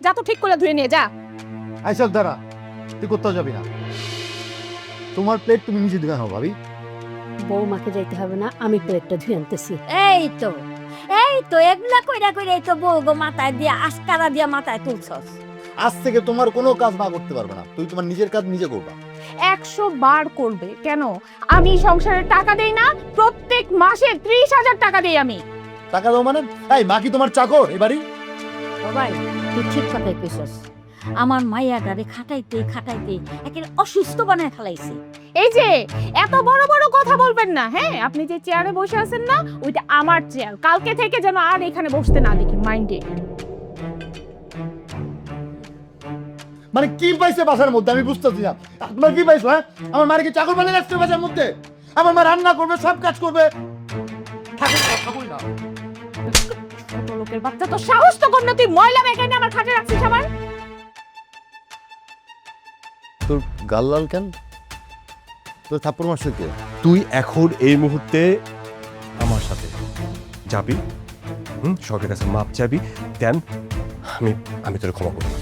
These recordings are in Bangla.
যা তো ঠিক করে ধুয়ে নিয়ে যা। আইসব দাঁড়া, তুই কোথাও যাবি না। তোমার প্লেট তুমি নিজে ধুয়ে নাও ভাবি। বৌমাকে যাইতে হবে না, আমি প্লেটটা ধুয়ে আনতেছি। এই তো এগুলা কইরা কইরা এই তো বউ গো মাথায় দিয়া আস্কারা দিয়া মাথায় তুলছস। আজ থেকে তোমার কোনো কাজ মা করতে পারবে না, তুই তোমার নিজের কাজ নিজে করবা। 100 বার করবে। কেন? আমি সংসারের টাকা দেই না? প্রত্যেক মাসে 30,000 টাকা দেই আমি। টাকা দাও মানে? এই মা কি তোমার চাকর এবারই? বাবাই তুই ঠিক কথাই কইছস। আমার মাইয়াটারে খাটাইতে খাটাইতে একেবারে অসুস্থ বানায় ফেলাইছে। এই যে এত বড় বড় কথা বলবেন না, হ্যাঁ? আপনি যে চেয়ারে বসে আছেন না, ওইটা আমার চেয়ার। কালকে থেকে যেন আর এখানে বসতে না দেখি, মাইন্ডে। মানে কি পাইছে বাসার মধ্যে আমি বুঝতেছি না। তোমার কি পাইছো? হ্যাঁ, আমার মারে কি চাকর বানিয়ে রাখছে বাসার মধ্যে? আমার মা রান্না করবে, সব কাজ করবে। থাকুই না। ছোট লোকের বাচ্চা, তো সাহস তো কর না, তুই ময়লা মেখে আমার খাটে রাখছিস আমার। তোর গাল লাল কেন? তোর থাপ্পড় মারছে কে? তুই এখন এই মুহূর্তে আমার সাথে যাবি, সরকারের কাছে মাপ চাবি, দেন আমি তোর ক্ষমা করব।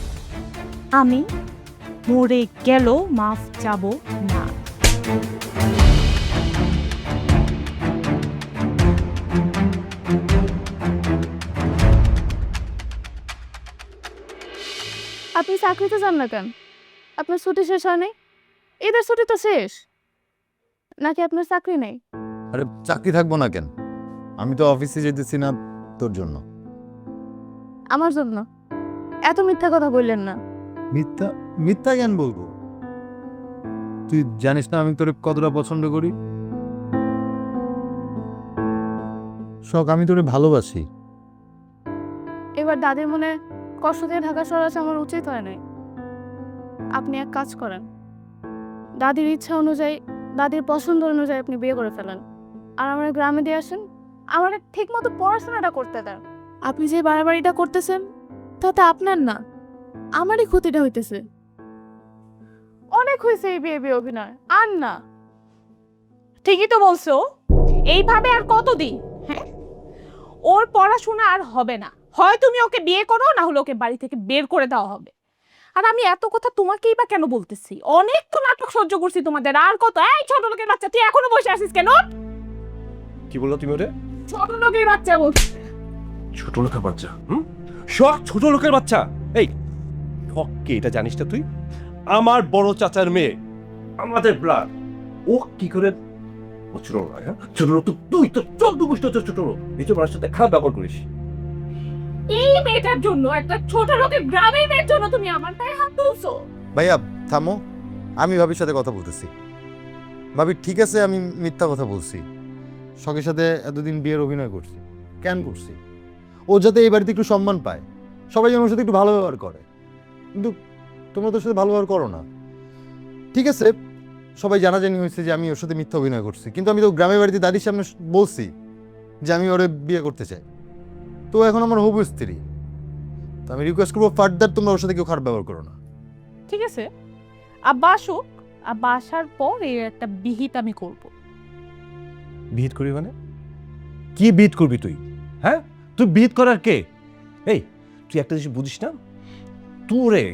আমি মরে গেল মাফ চাবো না। আপনি চাকরিতে যান না কেন? আপনার ছুটি শেষ হয় নাই? এদের ছুটি তো শেষ। নাকি আপনার চাকরি নেই? আরে চাকরি থাকবো না কেন? আমি তো অফিসে যেতেছি না তোর জন্য। আমার জন্য? এত মিথ্যা কথা বললেন না। মিথ্যা? মিথ্যা কেন বলবো? তুই জানিস না আমি তোরে কতটা পছন্দ করি। শখ, আমি তোরে ভালোবাসি। এবার দাদির মনে কষ্ট দিয়ে ঢাকা শহর আসা আমার উচিত হয় নাই। আপনি এক কাজ করেন, দাদির ইচ্ছা অনুযায়ী, দাদির পছন্দ অনুযায়ী আপনি বিয়ে করে ফেলেন, আর আমার গ্রামে দিয়ে আসেন। আমার ঠিক মতো পড়াশোনাটা করতে দেন। আপনি যে বাড়াবাড়িটা করতেছেন তাতে আপনার না, আমারই ক্ষতিটা হইতেছে। অনেক হয়েছে এই বিয়ে বিয়ে অভিনয়, আর না। ঠিকই তো বলছো, এইভাবে আর কতদিন? হ্যাঁ, ওর পড়াশোনা আর হবে না। হয় তুমি ওকে বিয়ে করো, না হলে ওকে বাড়ি থেকে বের করে দেওয়া হবে। আর আমি এত কথা তোমাকেই বা কেন বলতেছি? অনেক তো নাটক সহ্য করছি তোমাদের, আর কত? এই ছোট লোকের বাচ্চা, তুই এখনো বসে আছিস কেন? কি বললো তুমি ওরে? ছোট লোকের বাচ্চা বল। ছোট লোকের বাচ্চা? শখ ছোট লোকের বাচ্চা? এই কে, এটা জানিস না তুই? আমার বড় চাচার মেয়ে, আমাদের ব্লাড। ও কি করে ও ছোট লোক? হ্যাঁ, ছোট লোক তো তুই, তো 14 গোষ্ঠী হচ্ছে ছোট লোক। নিজের মানুষের সাথে খারাপ ব্যবহার করিস। এই মেয়েটার জন্য, একটা ছোট লোকের গ্রামের মেয়ের জন্য তুমি আমার গায়ে হাত তুলছো? ভাইয়া থামো, আমি ভাবির সাথে কথা বলতেছি। ভাবি ঠিক আছে, আমি মিথ্যা কথা বলছি। শখের সাথে এতদিন বিয়ের অভিনয় করছি। কেন করছি? ও যাতে এই বাড়িতে একটু সম্মান পায়, সবাই যেন ওর সাথে একটু ভালো ব্যবহার করে। কিন্তু তোমরা তোর সাথে ভালো ব্যবহার করো না। ঠিক আছে, সবাই জানাজানি হয়েছে যে আমি ওর সাথে মিথ্যা অভিনয় করছি, কিন্তু আমি তো গ্রামের বাড়িতে দাদির সামনে বলছি যে আমি ওরে বিয়ে করতে চাই। তো এখন আমার হবু স্ত্রী, তো আমি রিকোয়েস্ট করবো ফার্দার তোমরা ওর সাথে কেউ খারাপ ব্যবহার করো না। ঠিক আছে, আব্বা আসুক, আব্বা আসার পর এই একটা বিহিত আমি করব। বিহিত করবি মানে? কি বিহিত করবি তুই? হ্যাঁ, তুই বিহিত করার কে? এই তুই একটা জিনিস বুঝিস না? তোরে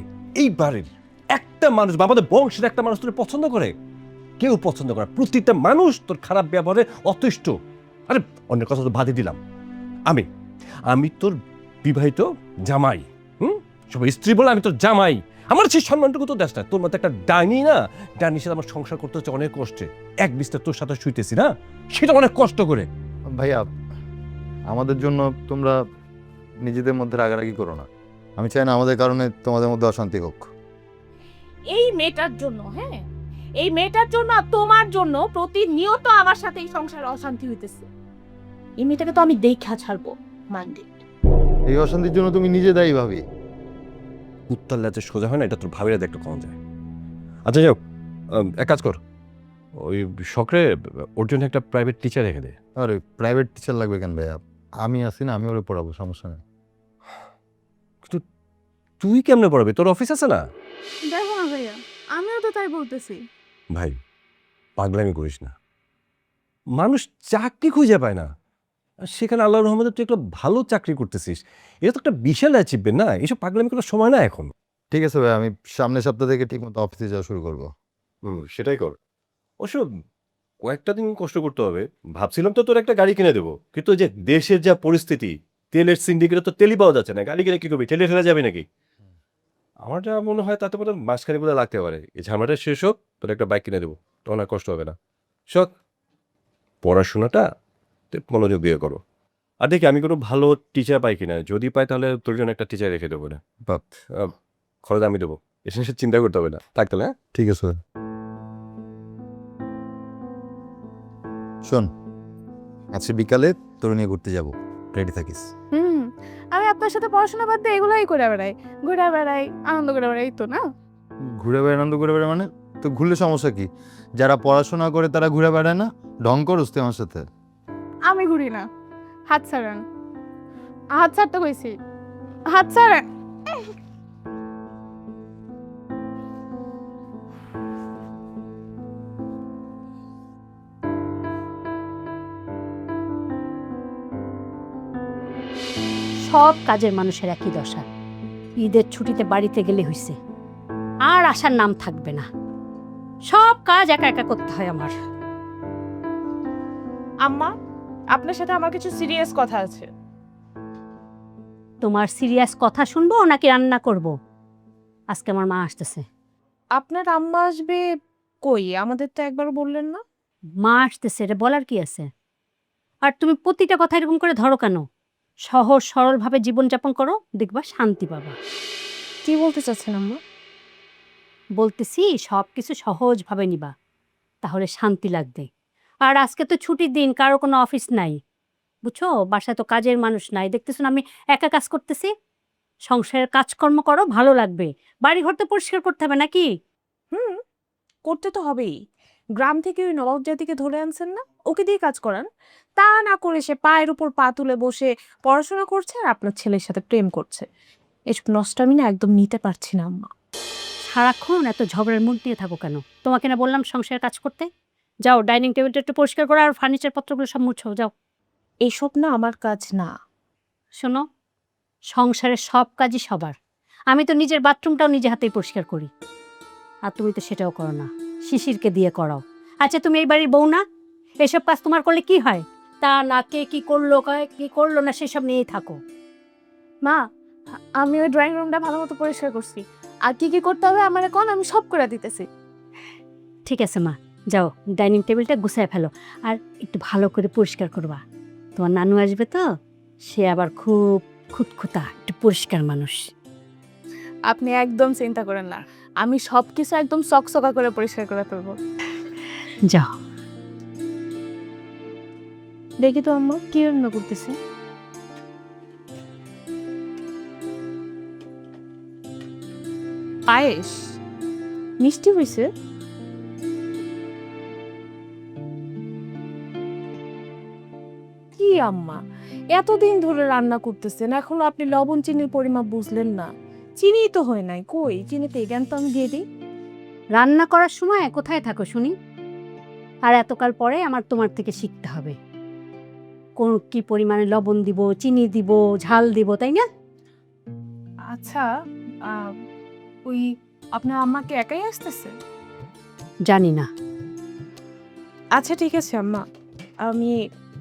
এই বাড়ির একটা মানুষ, বাবাদের বংশের একটা মানুষ তোরে পছন্দ করে? কেউ পছন্দ করে? প্রতিটা মানুষ তোর খারাপ ব্যবহারে অতিষ্ঠ। আরে অন্য কথা তো বাদই দিলাম, আমি আমি তোর বিবাহিত জামাই। সবাই স্ত্রী বলে আমি তোর জামাই। আমার সেই সম্মানটুকু তো দেশ না। তোর মতো একটা ডাইনি না, ডাইনির সাথে আমার সংসার করতে হচ্ছে অনেক কষ্টে। এক বিস্তার তোর সাথে শুইতেছি না, সেটা অনেক কষ্ট করে। ভাইয়া, আমাদের জন্য তোমরা নিজেদের মধ্যে রাগারাগি করো না। আমি চাই না আমাদের কারণে তোমাদের মধ্যে অশান্তি হোক। এই মেয়েটার জন্য, হ্যাঁ, এই মেয়েটার জন্য আর তোমার জন্য প্রতিনিয়ত আমার সাথে এই সংসারে অশান্তি হইতেছে। এই মেয়েটাকে তো আমি দেখা ছাড়বো, মানডে। এই অশান্তির জন্য তুমি নিজে দায়ী ভাবি। উত্তর লাজে সোজা হয় না, এটা তোর ভাবিরা দেখতে কম যায়। আচ্ছা যাও, এক কাজ কর, ওই শখরে ওর জন্য একটা প্রাইভেট টিচার রেখে দে। আরে প্রাইভেট টিচার লাগবে কেন ভাইয়া? আমি আছি না, আমি ওরে পড়াবো, সমস্যা নেই। কিন্তু তুই কেমনে পড়াবি? তোর অফিস আছে না? দেখো না ভাইয়া, আমিও তো তাই বলতেছি। ভাই পাগলামি করিস না, মানুষ চাকরি খুঁজে পায় না, আর সেখানে আল্লাহর রহমতে তুই একটা ভালো চাকরি করতেছিস, এটা তো একটা বিশাল অ্যাচিভমেন্ট না? এসব পাগলামি করার সময় না এখন। ঠিক আছে ভাই, আমি সামনের সপ্তাহ থেকে ঠিক মতো অফিসে যাওয়া শুরু করবো। সেটাই কর। অবশ্য কয়েকটা দিন কষ্ট করতে হবে। ভাবছিলাম তো তোর একটা গাড়ি কিনে দেবো, কিন্তু ওই যে দেশের যা পরিস্থিতি, তেলের সিন্ডিকেটে তো তেলই পাওয়া যাচ্ছে না, গাড়ি কিনে কি করবি? ঠেলে ঠেলে যাবে নাকি? আমার যা মনে হয় তাতে মনে মাসখানেক বোধহয় লাগতে পারে। এই ঝামেলাটা শেষ হোক, তোর একটা বাইক কিনে দেবো, তখন আর কষ্ট হবে না। শোক, পড়াশোনাটা মনোযোগ দিয়ে করো। আর দেখি আমি কোনো ভালো টিচার পাই কিনা, যদি পাই তাহলে তোর জন্য একটা টিচার রেখে দেবো না। বাপ, খরচ আমি দেবো, এসে সে চিন্তা করতে হবে না। থাক তাহলে, হ্যাঁ? ঠিক আছে ভাই। শোন, আজকে বিকালে তোর নিয়ে ঘুরতে যাব, রেডি থাকিস। আমি আপনার সাথে পড়াশোনা বাদ দিয়ে এগুলোই করে বেড়াই, ঘুরে বেড়াই, আনন্দ করে বেড়াই, এই তো না? ঘুরে বেড়ায় আনন্দ করে বেড়ায় মানে? তো ঘুরলে সমস্যা কি? যারা পড়াশোনা করে তারা ঘুরে বেড়ায় না? ঢং করস তুই আমার সাথে? আমি ঘুরি না। হাত ছাড়েন, হাত ছাড়তে কইছি, হাত ছাড়েন। সব কাজের মানুষের একই দশা। ঈদের ছুটিতে বাড়িতে গেলে হইছে, আর আসার নাম থাকবে না। সব কাজ একা একা করতে হয় আমার। আম্মা, আপনার সাথে আমার কিছু সিরিয়াস কথা আছে। তোমার সিরিয়াস কথা শুনবো নাকি রান্না করব? আজকে আমার মা আসতেছে। আপনার আম্মা আসবে? কই, আমাদের তো একবারও বললেন না। মা আসতেছে, এটা বলার কি আছে? আর তুমি প্রতিটা কথা এরকম করে ধরো কেন? সহজ সরলভাবে জীবনযাপন করো, দেখবা শান্তি পাবা। কি বলতে চাচ্ছেন আম্মা? বলতেছি সব কিছু সহজভাবে নিবা, তাহলে শান্তি লাগবে। আর আজকে তো ছুটির দিন, কারো কোনো অফিস নাই, বুঝছো? বাসায় তো কাজের মানুষ নাই, দেখতেছো না আমি একা কাজ করতেছি। সংসারের কাজকর্ম করো, ভালো লাগবে। বাড়ি ঘর তো পরিষ্কার করতে হবে নাকি? করতে তো হবেই। গ্রাম থেকে ওই নবাব জাতিকে ধরে আনছেন না, ওকে দিয়ে কাজ করান। তা না করে সে পায়ের উপর পা তুলে বসে পড়াশোনা করছে আর আপনার ছেলের সাথে প্রেম করছে। এসব নষ্ট আমি না একদম নিতে পারছি না আম্মা। সারাক্ষণ এত ঝগড়ার মুড নিয়ে থাকো কেন? তোমাকে না বললাম সংসারের কাজ করতে? যাও, ডাইনিং টেবিলটা একটু পরিষ্কার করো আর ফার্নিচার পত্রগুলো সব মুছো, যাও। এসব না আমার কাজ না। শোনো, সংসারের সব কাজই সবার। আমি তো নিজের বাথরুমটাও নিজে হাতেই পরিষ্কার করি, আর তুমি তো সেটাও করো না, শিশিরকে দিয়ে করাও। আচ্ছা, তুমি এই বাড়ির বউ না? এসব কাজ তোমার করলে কি হয়? তা না, কে কি করলো কি করলো না সেসব নিয়েই থাকো। মা, আমি ওই ড্রয়িং রুমটা ভালো মতো পরিষ্কার করছি। আর কি কি করতে হবে আমার এখন আমি সব করে দিতেছি। ঠিক আছে মা, যাও ডাইনিং টেবিলটা গুছায় ফেলো, আর একটু ভালো করে পরিষ্কার করবা। তোমার নানু আসবে তো, সে আবার খুব খুঁতখুঁতা, একটু পরিষ্কার মানুষ। আপনি একদম চিন্তা করেন না, আমি সব কিছু একদম চকচকা করে পরিষ্কার করে ফেলবো। যাও। দেখি তো আম্মা কি রান্না করতেছে। পায়েস মিষ্টি হয়েছে। কি আম্মা, এতদিন ধরে রান্না করতেছেন, এখনো আপনি লবণ চিনির পরিমাপ বুঝলেন না? চিনি তো হয় নাই, কই চিনিতে জ্ঞান তো আমি দিয়ে দিই। রান্না করার সময় কোথায় থাকো শুনি? আর এতকাল পরে আমার তোমার থেকে শিখতে হবে কোন কি পরিমাণে লবণ দিব, চিনি দিব, ঝাল দিব, তাই না? আচ্ছা, ওই আপনার আম্মাকে একাই আসতেছে? জানি না। আচ্ছা ঠিক আছে আম্মা, আমি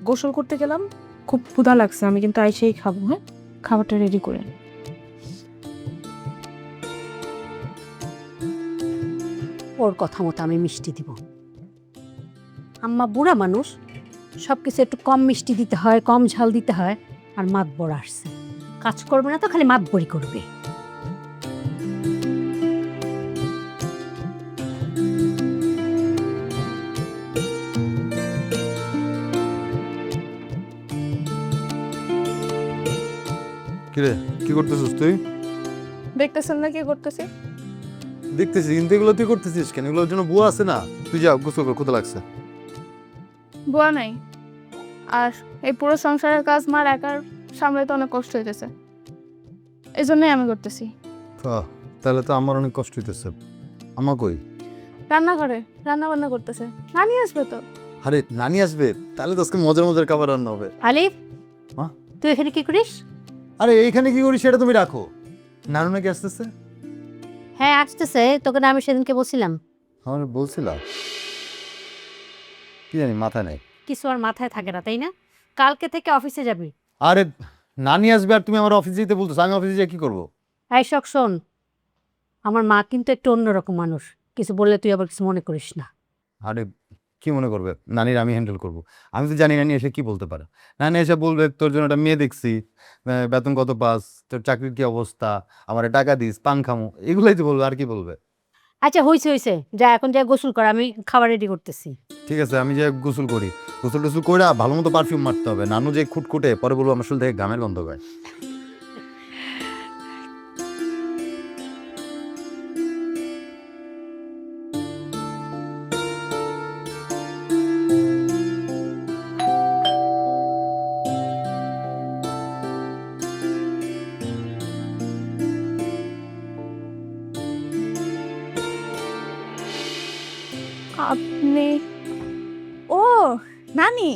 গোসল করতে গেলাম, খুব ক্ষুধা লাগছে, আমি কিন্তু আইসেই খাবো। হ্যাঁ, খাবারটা রেডি করে। ওর কথা মতো আমি মিষ্টি দিব। আম্মা বুড়া মানুষ, সব কিছু একটু কম মিষ্টি দিতে হয়, কম ঝাল দিতে হয়। আর মাতবর আসছে, কাজ করবে না তো খালি মাতবরি করবে। কিরে, কি করতেছিস তুই? দেখতেছেন না কি করতেছি? দেখতেছিস, কিন্তু এগুলো তুই করতেছিস কেন? এগুলোর জন্য বুয়া আছে না? তুই যা, গোসল কর, ক্ষুধা লাগছে। বুয়া নাই, আর এই পুরো সংসারের কাজ মার একার সামলাতে অনেক কষ্ট হইতেছে, এই জন্যই আমি করতেছি। তাহলে তো আমার অনেক কষ্ট হইতেছে। আমা কই? রান্না করে রান্না বান্না করতেছে, নানি আসবে তো। আরে নানি আসবে, তাহলে তো আজকে মজার মজার খাবার রান্না হবে। আলিফ, তুই এখানে কি করিস? আরে এইখানে কি করি সেটা তুমি রাখো। নানু নাকি আসতেছে? হ্যাঁ আসতেছে, তোকে না আমি সেদিনকে বলছিলাম। আমার বলছিলাম, কি জানি মাথা নেই। কিছু আর মাথায় থাকে না, তাই না? কালকে থেকে অফিসে যাবি। আরে নানি আসবে আর তুমি আমার অফিসে যেতে বলতেছো, আমি অফিসে যেয়ে কি করবো? এই শোক শোন, আমার মা কিন্তু একটু অন্যরকম মানুষ, কিছু বললে তুই আবার কিছু মনে করিস না। আরে কি মনে করবে, নানির আমি হ্যান্ডেল করবো। আমি তো জানি নানি এসে কি বলতে পারে। নানি এসে বলবে তোর জন্য একটা মেয়ে দেখছি, বেতন কত পাস, তোর চাকরির কি অবস্থা, আমার টাকা দিস, পান খামো, এগুলাই তো বলবে, আর কি বলবে। আচ্ছা হইছে হইছে, যা এখন যা গোসল কর, আমি খাবার রেডি করতেছি। ঠিক আছে, আমি যে গোসল করি, গোসল টোসল করে ভালো মতো পারফিউম মারতে হবে। নানু যে খুটখুটে, পরে বলবো আমার শরীর থেকে ঘামের গন্ধ পায়। আপনি ও নানি,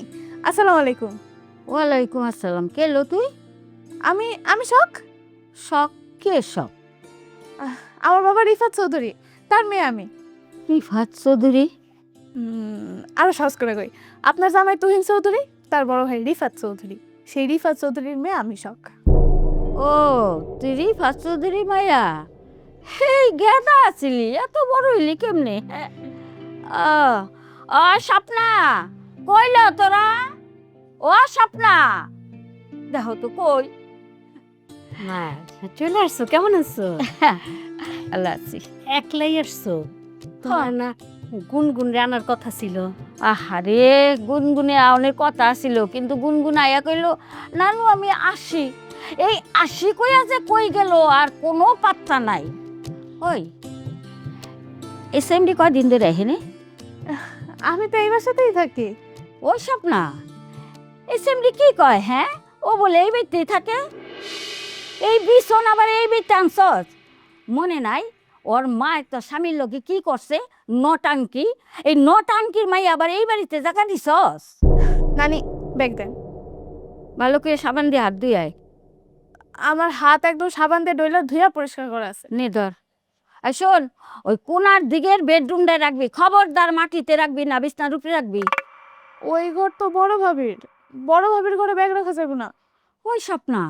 আসসালামু আলাইকুম। ওয়ালাইকুম আসসালাম। কে লো তুই? আমি আমি শখ। শখ? কে শখ? আমার বাবা রিফাত চৌধুরী, তার মেয়ে আমি। রিফাত চৌধুরী? আরো সহজ করে কই, আপনার জামাই তুহিন চৌধুরী, তার বড় ভাই রিফাত চৌধুরী, সেই রিফাত চৌধুরীর মেয়ে আমি শখ। ও তুই রিফাত চৌধুরী মায়া? হেই গেদা আছিলি, এত বড় হইলি কেমনে? ও স্বপ্না, কইল তোরা? ও স্বপ্না, দেখো তো কই। মা চলে আসছো, কেমন আছো? আল্লাহ আছি। একলাই আসছো? তোমার না গুনগুন রান্নার কথা ছিল। আহারে গুনগুনে আওনের কথা ছিল, কিন্তু গুনগুন আয়া কইল নানু আমি আসি। এই আসি কইয়া যে কই গেল আর কোনো পাত্তা নাই। ওই এসএমডি কয়দিন ধরে এখানে? আমি তো এই বাসাতেই থাকি। ওই স্বপ্না, এসএমডি কি কয়? হ্যাঁ, ও বলে এই বাড়িতেই থাকে। এই বিছন আবার এই বাড়িতে আনছস? মনে নাই ওর মা একটা স্বামীর লোকে কি করছে? নটাঙ্কি। এই নটাঙ্কির মাই আবার এই বাড়িতে জায়গা দিছস? নানি ব্যাগ দেন। ভালো করে সাবান দিয়ে হাত ধুই আয়। আমার হাত একদম সাবান দিয়ে ডইলা ধুইয়া পরিষ্কার করা আছে। নে ধর। আর শোন, ওই কোনার দিকের বেডরুমটায় রাখবি, খবরদার মাটিতে রাখবি না, বিছনার উপরে রাখবি। ওই ঘর তো বড় ভাবির, বড় ভাবির ঘরে ব্যাগ রাখা যাবে না। ওই স্বপ্না,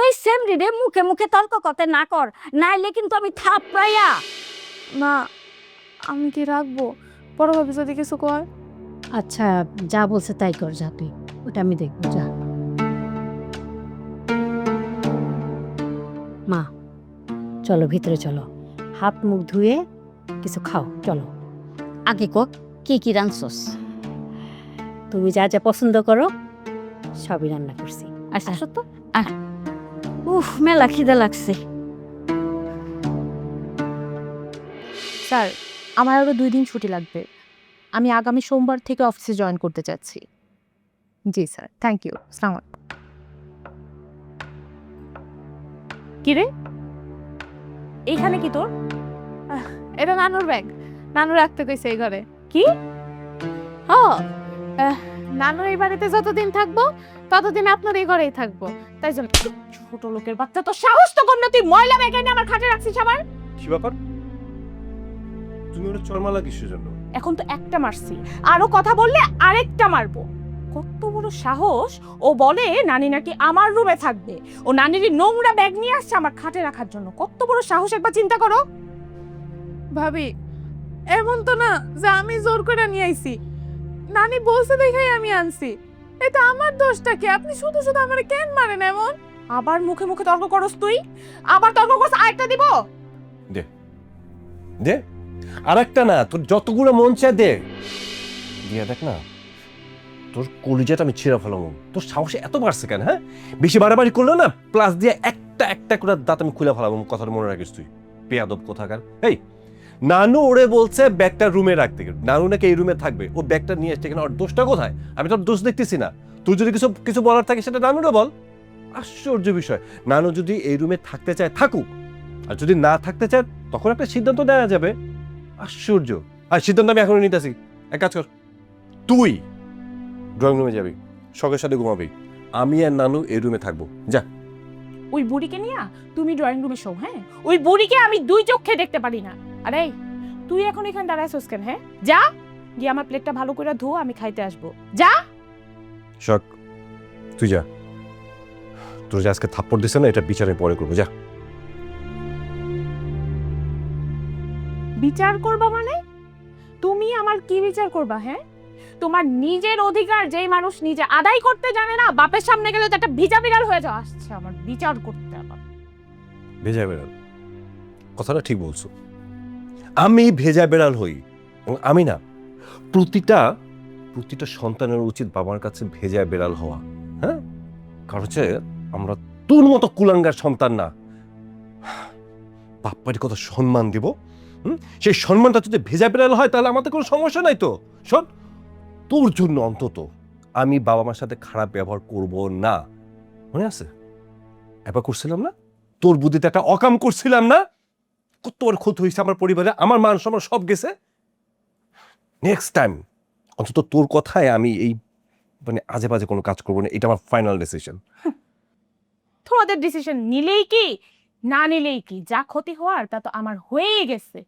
এই সেমরি রে মুখে মুখে তর্ক করতে না কর, নাইলে কিন্তু আমি থাপড়াইয়া। না, আমি কি রাখবো? বড় ভাবি যদি কিছু কয়। আচ্ছা যা বলছে তাই কর, যা তুই, ওটা আমি দেখবো, যা। মা চলো ভিতরে চলো, হাত মুখ ধুয়ে কিছু খাও, চলো। আগে কক কি কি রাঁধছস? তুমি যা যা পছন্দ করো সবই রান্না করছি। আচ্ছা তো উফ মেলা খিদা লাগছে। স্যার, আমার আরও 2 দিন ছুটি লাগবে। আমি আগামী সোমবার থেকে অফিসে জয়েন করতে চাচ্ছি। জি স্যার, থ্যাংক ইউ। আসসালামু আলাইকুম। কিরে, এইখানে কি তোর? এটা নানুর ব্যাগ, নানু রাখতে কইছে এই ঘরে। কি? নানু এই বাড়িতে যতদিন থাকবো ততদিন আপনার এই ঘরেই থাকবো, তাই জন্য। ছোট লোকের বাচ্চা, তো সাহস তো কম না, তুই ময়লা ব্যাগ এনে আমার খাটে রাখছিস আবার। কি ব্যাপার? তুমি ওটা চরমালা কিসের জন্য? এখন তো একটা মারছি, আরো কথা বললে আরেকটা মারবো। কত বড় সাহস! ও বলে নানি নাকি আমার রুমে থাকবে, ও নানির নোংরা ব্যাগ নিয়ে আসছে আমার খাটে রাখার জন্য। কত বড় সাহস, একবার চিন্তা করো। ভাবি, এমন তো না যে আমি জোর করে নিয়ে আইছি, নানি বলছে দেখাই আমি আনছি। এটা আমার দোষটা কি? আপনি শুধু শুধু আমার কেন মারেন এমন? আবার মুখে মুখে তর্ক করস তুই, আবার তর্ক করস। আরেকটা দিব? দে দে, আর একটা না, তোর যতগুলো মন চায় দে। দিয়া দেখ না, তোর কলিজাটা আমি ছিঁড়া ফেলাম। তোর সাহসে এত বাড়ছে কেন? হ্যাঁ, বেশি বাড়াবাড়ি করলে না প্লাস দিয়ে একটা একটা করে দাঁত আমি খুলে ফেলাম। কথাটা মনে রাখিস তুই, বেয়াদব কোথাকার। এই নানু ওরে বলছে ব্যাগটা রুমে রাখতে, নানু নাকি এই রুমে থাকবে, ও ব্যাগটা নিয়ে আসছে, ওর দোষটা কোথায়? আমি তোর দোষ দেখতেছি না। তুই যদি কিছু কিছু বলার থাকে সেটা নানুরে বল। আশ্চর্য বিষয়, নানু যদি এই রুমে থাকতে চায় থাকুক, আর যদি না থাকতে চায় তখন একটা সিদ্ধান্ত নেওয়া যাবে। আশ্চর্য। আর সিদ্ধান্ত আমি এখনই নিতেছি। এক কাজ কর, তুই ড্রয়িং রুমে যাবি, শখের সাথে ঘুমাবি, আমি আর নানু এই রুমে থাকবো। যা। ওই বুড়িকে নিয়ে তুমি ড্রয়িং রুমে শো, হ্যাঁ? ওই বুড়িকে আমি দুই চোখে দেখতে পারি না। আরে তুই এখন এখানে দাঁড়াইছস কেন? হ্যাঁ, যা গিয়ে আমার প্লেটটা ভালো করে ধো, আমি খাইতে আসবো। যা। শখ, তুই যা। তোর যে আজকে থাপ্পড় দিছে না, এটা বিচারে পরে করবো। যা। বিচার করবা মানে? তুমি আমার কি বিচার করবা? হ্যাঁ, তোমার নিজের অধিকার যেই মানুষ নিজে আদায় করতে জানে না, বাপের সামনে গেলে তো একটা ভিজা বিড়াল হয়ে যাওয়া আসছে আমার বিচার করতে। আবার ভেজা বেড়াল, কথাটা ঠিক বলছো। আমি ভেজা বেড়াল হই, এবং আমি না, প্রতিটা সন্তানের উচিত বাবার কাছে ভেজা বেড়াল হওয়া। হ্যাঁ, কারণ হচ্ছে আমরা তোর মতো কুলাঙ্গার সন্তান না। বাপ্পার কত সম্মান দিব, সেই সম্মানটা যদি ভেজা বেড়াল হয় তাহলে আমাদের কোনো সমস্যা নাই তো। শোন, তোর জন্য অন্তত আমি বাবা মার সাথে খারাপ ব্যবহার করব না। মনে আছে একবার করছিলাম না? তোর বুদ্ধিতে একটা অকাম করছিলাম না? কত বড় ক্ষতি হয়েছে আমার পরিবারে, আমার মান সম্মান সব গেছে। নেক্সট টাইম অন্তত তোর কথায় আমি এই মানে আজে বাজে কোনো কাজ করবো না, এটা আমার ফাইনাল ডিসিশন। তোমাদের ডিসিশন নিলেই কি না নিলেই কি, যা ক্ষতি হওয়ার তা তো আমার হয়েই গেছে।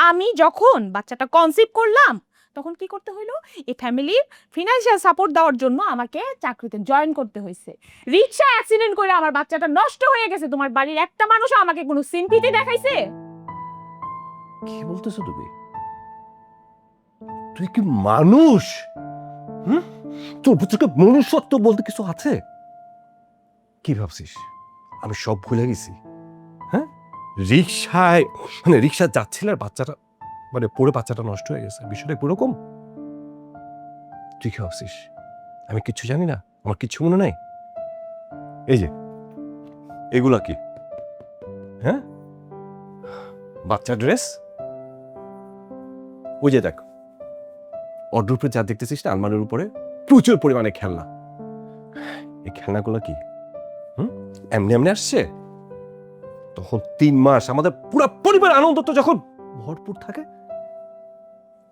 আমি যখন বাচ্চাটা কনসিভ করলাম তখন কি করতে হইলো? এই ফ্যামিলির ফিনান্সিয়াল সাপোর্ট দেওয়ার জন্য আমাকে চাকরিতে জয়েন করতে হয়েছে। রিক্সা অ্যাক্সিডেন্ট করে আমার বাচ্চাটা নষ্ট হয়ে গেছে, তোমার বাড়ির একটা মানুষও আমাকে কোনো সিম্পিতি দেখাইছে? কি বলতেছো তুমি? তুই কি মানুষ? তোর ভিতরে মনুষ্যত্ব বলতে কিছু আছে? কি ভাবছিস আমি সব ভুলে গেছি? হ্যাঁ, রিক্সা যাচ্ছিল আর বাচ্চাটা মানে পড়ে বাচ্চাটা নষ্ট হয়ে গেছে, বিষয়টা এরকম। তুই কি ভাবছিস আমি কিচ্ছু জানি না? আমার কিচ্ছু মনে নাই? এই যে এগুলা কি? হ্যাঁ, বাচ্চা ড্রেস। ওই যে দেখ অর্ডার উপরে যা দেখতেছিস না, আলমারির উপরে প্রচুর পরিমাণে খেলনা। এই খেলনাগুলো কি এমনি এমনি আসছে? তখন 3 মাস আমাদের পুরো পরিবার আনন্দ তো যখন ভরপুর থাকে,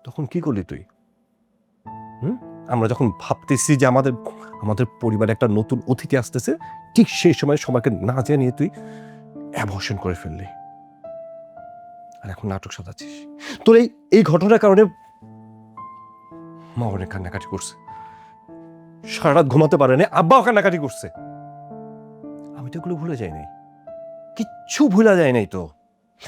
তখন কি করলি তুই? আমরা যখন ভাবতেছি যে আমাদের পরিবারে একটা নতুন অতিথি আসতেছে, ঠিক সেই সময় সবাইকে না জানিয়ে তুই অ্যাবর্শন করে ফেললি। আর এখন নাটক সাজাচ্ছিস। তোর এই ঘটনার কারণে মা অনেক কান্নাকাটি করছে, সারা রাত ঘুমাতে পারে না, আব্বাও কান্নাকাটি করছে। আমি তো এগুলো ভুলে যাই নাই, কিচ্ছু ভুলা যায় নাই। তো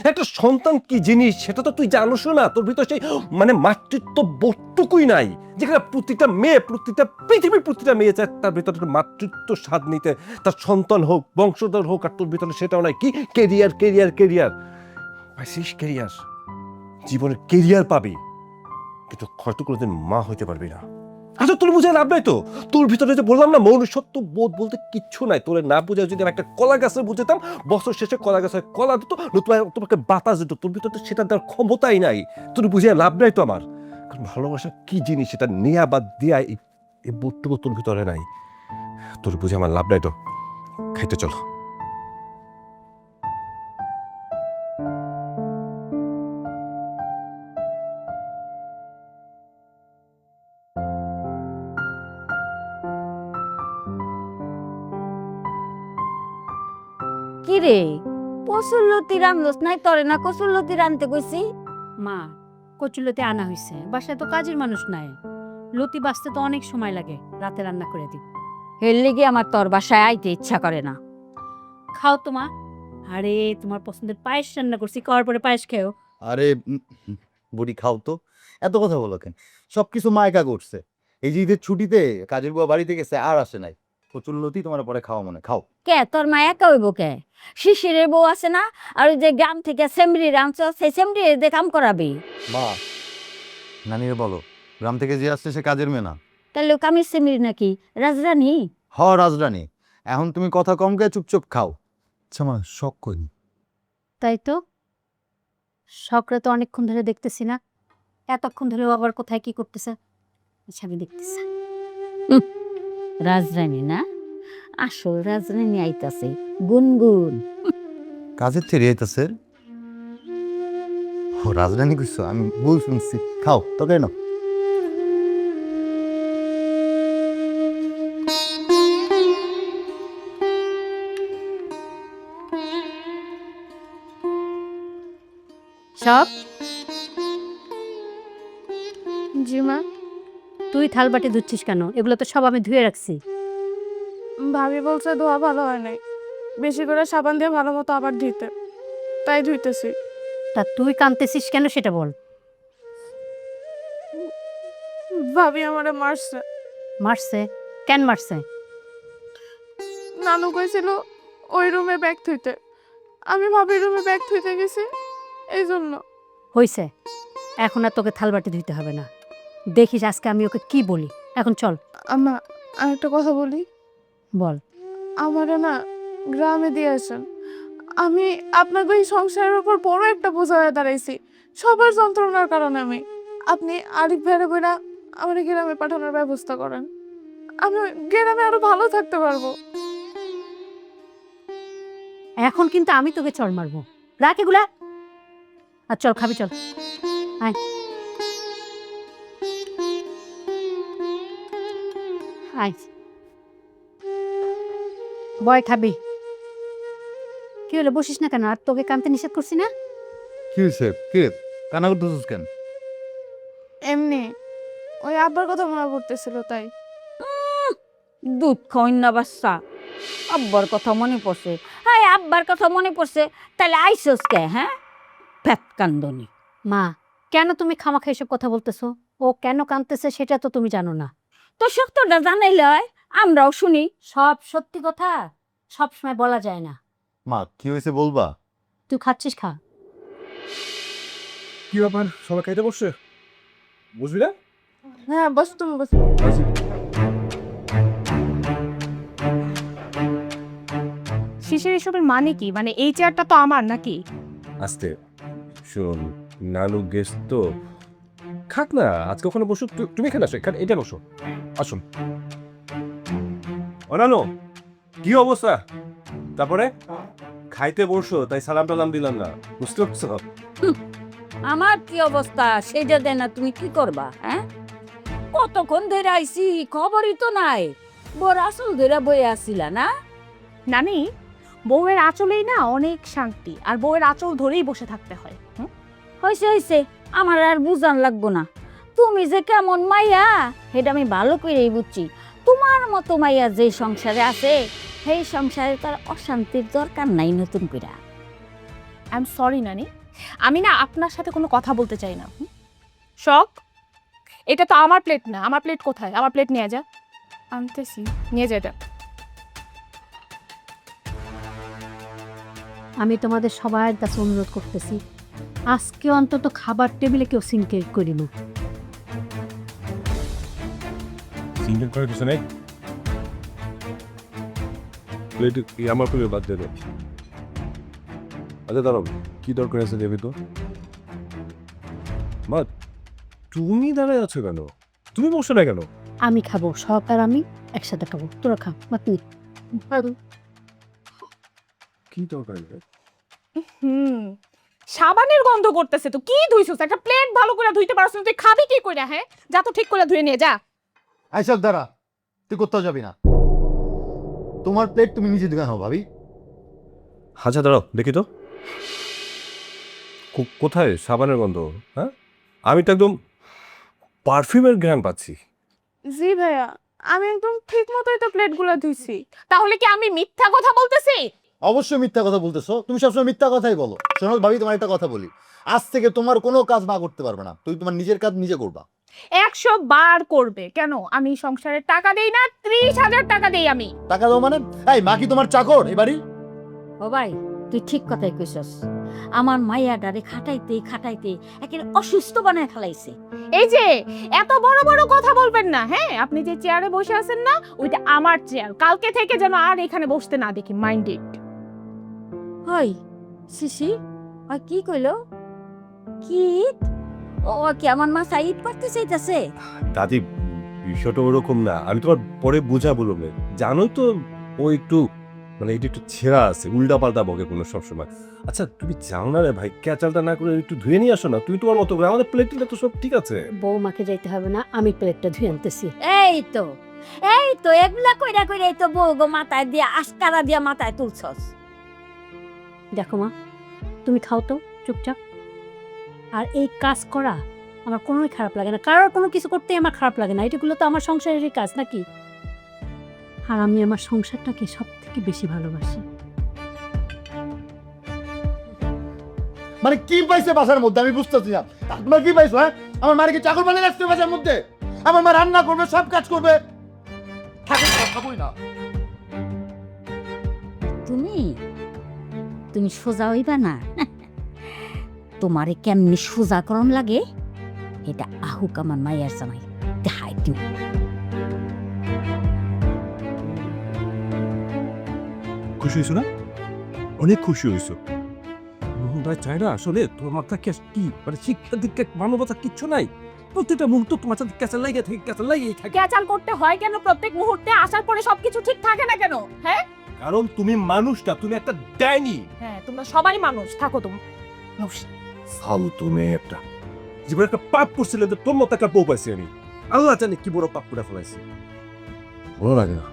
একটা সন্তান কি জিনিস সেটা তো তুই জানোস না। তোর ভিতর সেই মানে মাতৃত্ব বোধটুকুই নাই, যেখানে পৃথিবীর প্রতিটা মেয়ে চায় তার ভিতরে মাতৃত্ব স্বাদ নিতে, তার সন্তান হোক, বংশধর হোক, আর তোর ভিতরে সেটাও নাই। কি কেরিয়ার কেরিয়ার কেরিয়ার পাইছিস? কেরিয়ার, জীবনের কেরিয়ার পাবি, কিন্তু হয়তো কোনোদিন মা হইতে পারবি না। আচ্ছা, তোর বুঝে লাভ নাই তো। তোর ভিতরে যে বললাম না, মনুষ্যত্ব বোধ বলতে কিচ্ছু নাই। তোর না বুঝে যদি আমি একটা কলা গাছে বুঝেতাম, বছর শেষে কলা গাছে কলা দিত, তোমাকে বাতাস দিত, তোর ভিতরে তো সেটা দেওয়ার ক্ষমতাই নাই। তোর বুঝে লাভ নাই তো আমার। কারণ ভালোবাসা কি জিনিস সেটা নেয়া বা দেয়া এই বোধটুকু তোর ভিতরে নাই। তোর বুঝে আমার লাভ নাই তো। খাইতে চলো। কি রে, কসুরলতি রান্ধস নাই? তরে না কসুরলতি রানতে কইছি? মা, কচুলতি আনা হয়েছে, বাসায় তো কাজের মানুষ নাই, লতি বাঁচতে তো অনেক সময় লাগে, রাতে রান্না করে দিই। এর লেগে আমার তোর বাসায় আইতে ইচ্ছা করে না। খাও তো মা। আরে তোমার পছন্দের পায়েস রান্না করছি, খাওয়ার পরে পায়েস খেও। আরে বুড়ি খাও তো, এত কথা বলো কেন? সবকিছু মা একা করছে। এই যে ঈদের ছুটিতে কাজের বুয়া বাড়িতে গেছে, আর আসে নাই। কচুল্লতি তোমার পরে খাওয়া মনে, খাও। কে তোর মা একা হইব কে? শিশিরের বউ আছে না, আর ওই যে গ্রাম থেকে সেমরি রামছ, সেই সেমরি দিয়ে কাম করাবি। মা, নানিরে বলো গ্রাম থেকে যে আসছে সে কাজের মেয়ে না। তাহলে ও কামির সেমরি নাকি রাজরানী? হ, রাজরানী। এখন তুমি কথা কম গে, চুপচুপ খাও। আচ্ছা মা, শখ করি। তাই তো, শখরা তো অনেকক্ষণ ধরে দেখতেছি না, এতক্ষণ ধরে আবার কোথায় কি করতেছে। আচ্ছা, আমি দেখতেছি। রাজরানী না, আসল রাজরানী আইতাছে, গুনগুন। কাজের থেকে আইতাছে? ও রাজরানী কইছো, আমি ভুল শুনছি। খাও তো কেন? সব জি মা। তুই থাল বাটি ধুচ্ছিস কেন? এগুলো তো সব আমি ধুয়ে রাখছি। ভাবি বলছে ধোয়া ভালো হয় নাই, বেশি করে সাবান দিয়ে ভালো মতো আবার ধুইতে, তাই ধুইতেছি। তা তুই কাঁদতেছিস কেন সেটা বল। ভাবি আমারে মারছে। মারছে? কেন মারছে? নানু কইছিল ওই রুমে ব্যাগ থুইতে, আমি ভাবির রুমে ব্যাগ থুইতে গেছি, এই জন্য। হইছে, এখন আর তোকে থাল বাটি ধুইতে হবে না। দেখিস আজকে আমি ওকে কি বলি। এখন চল। আম্মা, আমি একটা কথা বলি। বল। আমারে না গ্রামে দিয়ে আসেন, আমি আপনাকে এই সংসারের উপর বড় একটা বোঝা হয়ে দাঁড়াইছি, সবার যন্ত্রণার কারণে। আপনি আরিফ ভাইরে বইরা আমার গ্রামে পাঠানোর ব্যবস্থা করেন, আমি গ্রামে আরো ভালো থাকতে পারবো। এখন কিন্তু আমি তোকে চড় মারবো। রাখ এগুলা, আর চল খাবি, চল আয়। আয় বয়, খাবি? কি হলো, বসিস না কেন? আর তোকে কামতে নিষেধ করছি না? কি হয়েছে? কি রে? কান্না করতেছিস কেন? এমনি ওই আব্বার কথা মনে পড়তেছিল তাই। দুধ খাওয়াই না বাচ্চা, আব্বার কথা মনে পড়ছে। হ্যাঁ, আব্বার কথা মনে পড়ছে, তাহলে আইসস কে? হ্যাঁ, প্যাত কান্দনি। মা, কেন তুমি খামাখা এসব কথা বলতেছো? ও কেন কাঁদতেছে সেটা তো তুমি জানো না। তো সত্যটা জানাইলে হয়, আমরাও শুনি। সব সত্যি কথা সব সময় বলা যায় না। মা, কি হয়েছে বলবা? তুই খাচ্ছিস, খা। কি ব্যাপার, সবাই খাইতে বসছে? বুঝবি না? হ্যাঁ বস, তুমি বস। শিশির এসবের মানে কি? মানে এই চেয়ারটা তো আমার নাকি? আস্তে শোন, নানু গেস্ট তো, খাক না, আজকে ওখানে বসো। তুমি এখানে আসো, এখানে এটা বসো। আসুন। ও নানু, কি অবস্থা? তারপরে খাইতে বসো, তাই সালাম টালাম দিলাম না, বুঝতে পারছো? আমার কি অবস্থা সেটা দেয় না, তুমি কি করবা? হ্যাঁ, কতক্ষণ ধরে আইছি, খবরই তো নাই। বড় আসল ধরে বয়ে আসছিলা না? নানি, বউয়ের আঁচলেই না অনেক শান্তি, আর বউয়ের আঁচল ধরেই বসে থাকতে হয়। হয়েছে হয়েছে, আমার আর বুঝান লাগবো না। তুমি যে কেমন মাইয়া সেটা আমি ভালো করেই বুঝছি। তোমার মতো মাইয়া যে সংসারে আছে, সেই সংসারে তার অশান্তির দরকার নাই নতুন করে। আই এম সরি নানি, আমি না আপনার সাথে কোনো কথা বলতে চাই না। শখ, এটা তো আমার প্লেট না। আমার প্লেট কোথায়? আমার প্লেট নিয়ে যা। আনতেছি। নিয়ে যা এটা। আমি তোমাদের সবার কাছে অনুরোধ করতেছি, আজকে অন্তত খাবার টেবিলে কেউ সিনকে করি না। সিঙ্গেল করে কিছু নেই, প্লেট আমার প্লেট বাদ দেবে। আচ্ছা দাঁড়াও, কি দরকার আছে দেবে তো? মা, তুমি দাঁড়ায় আছো কেন? তুমি বসো না কেন? আমি খাবো, শখ আর আমি একসাথে খাবো। তোরা খা, বাতি। কি দরকার? সাবানের গন্ধ করতেছে তো। কি ধুইছস? একটা প্লেট ভালো করে ধুইতে পারছ না, তুই খাবি কি কইরা? হ্যাঁ, যা তো ঠিক করে ধুয়ে নিয়ে যা। আইসব দাঁড়া, তুই কোথাও যাবি না। তোমার প্লেট তুমি নিজে ধুয়ে নাও ভাবি। আচ্ছা দাঁড়াও, দেখি তো কোথায় সাবানের গন্ধ? হ্যাঁ, আমি তো একদম পারফিউমের ঘ্রাণ পাচ্ছি। জি ভাইয়া, আমি একদম ঠিক মতোই তো প্লেটগুলো ধুইছি। তাহলে কি আমি মিথ্যা কথা বলতেছি? অবশ্যই মিথ্যা কথা বলতেছো, তুমি সবসময় মিথ্যা কথাই বলো। শোনো ভাবি, তোমার একটা কথা বলি, আজ থেকে তোমার কোনো কাজ মা করতে পারবে না, তুমি তোমার নিজের কাজ নিজে করবা। 100 বার করবে। কেন? আমি সংসারের টাকা দেই না? 30,000 টাকা দেই আমি। টাকা দাও মানে? এই মা কি তোমার চাকর এই বাড়ি? ও ভাই, তুই ঠিক কথাই কইছস। আমার মাইয়া ডারে খাটাইতে খাটাইতে একেবারে অসুস্থ বানায় ফেলাইছে। এই যে এত বড় বড় কথা বলবেন না। হ্যাঁ, আপনি যে চেয়ারে বসে আছেন না, ওইটা আমার চেয়ার। কালকে থেকে যেন আর এখানে বসতে না দেখি, মাইন্ডেড। হই শিশি, আর কি কইলো? কি? ও কি আমার মা সাইড করতে চাইতাছে? দাদি, বিষয়টা ওরকম না, আমি তোমার পরে বোঝা বলবে। জানোই তো ও একটু মানে এটা একটু ছেঁড়া আছে, উল্টা পাল্টা বকে কোনো সবসময়। আচ্ছা তুমি যাও না রে ভাই, ক্যাচালটা না করে একটু ধুয়ে নিয়ে আসো না। তুমি তোমার মতো করে, আমাদের প্লেটটা তো সব ঠিক আছে। বৌমাকে যাইতে হবে না, আমি প্লেটটা ধুয়ে আনতেছি। এই তো এগুলা কইরা কইরা এই তো বউ গো মাথায় দিয়ে আস্কারা দিয়া মাথায় তুলছস। দেখো মা, তুমি খাও তো চুপচাপ। আর এই কাজ করা আমার কোনোই খারাপ লাগে না, কারোর কোনো কিছু করতেই আমার খারাপ লাগে না। এটাগুলো তো আমার সংসারেরই কাজ নাকি? আর আমি আমার সংসারটাকে সব থেকে বেশি ভালোবাসি। মানে কি পাইছে বাসার মধ্যে আমি বুঝতেছি না। তোমরা কি পাইছো? হ্যাঁ, আমার মারে কি চাকর বানিয়ে রাখছে বাসার মধ্যে? আমার মা রান্না করবে, সব কাজ করবে, খাবোই না। তুমি সোজা হইবা না। তোমারে কেমনি সোজা করণ লাগে এটা আহুক আমার মায়ের জামাই দেখাই তুমি। খুশি হয়েছো না? অনেক খুশি হয়েছো। মোহন ভাই চাই না আসলে তোমার মাথা কি মানে শিক্ষা দীক্ষা মানবতা কিচ্ছু নাই। প্রতিটা মুহূর্ত তোমার সাথে ক্যাচাল লাগিয়ে থাকে, ক্যাচাল লাগিয়ে থাকে। ক্যাচাল করতে হয় কেন? প্রত্যেক মুহূর্তে আসার পরে সবকিছু ঠিক থাকে না কেন? হ্যাঁ কারণ তুমি মানুষটা, তুমি একটা ডাইনি। হ্যাঁ, তোমরা সবাই মানুষ, থাকো তুমি। ফালতু মেয়ে একটা। জীবনে একটা পাপ করছিলে যে তোর মতো একটা বউ পাইছি আমি। আল্লাহ জানে কি বড় পাপ করে ফেলাইছি। ভালো লাগে না,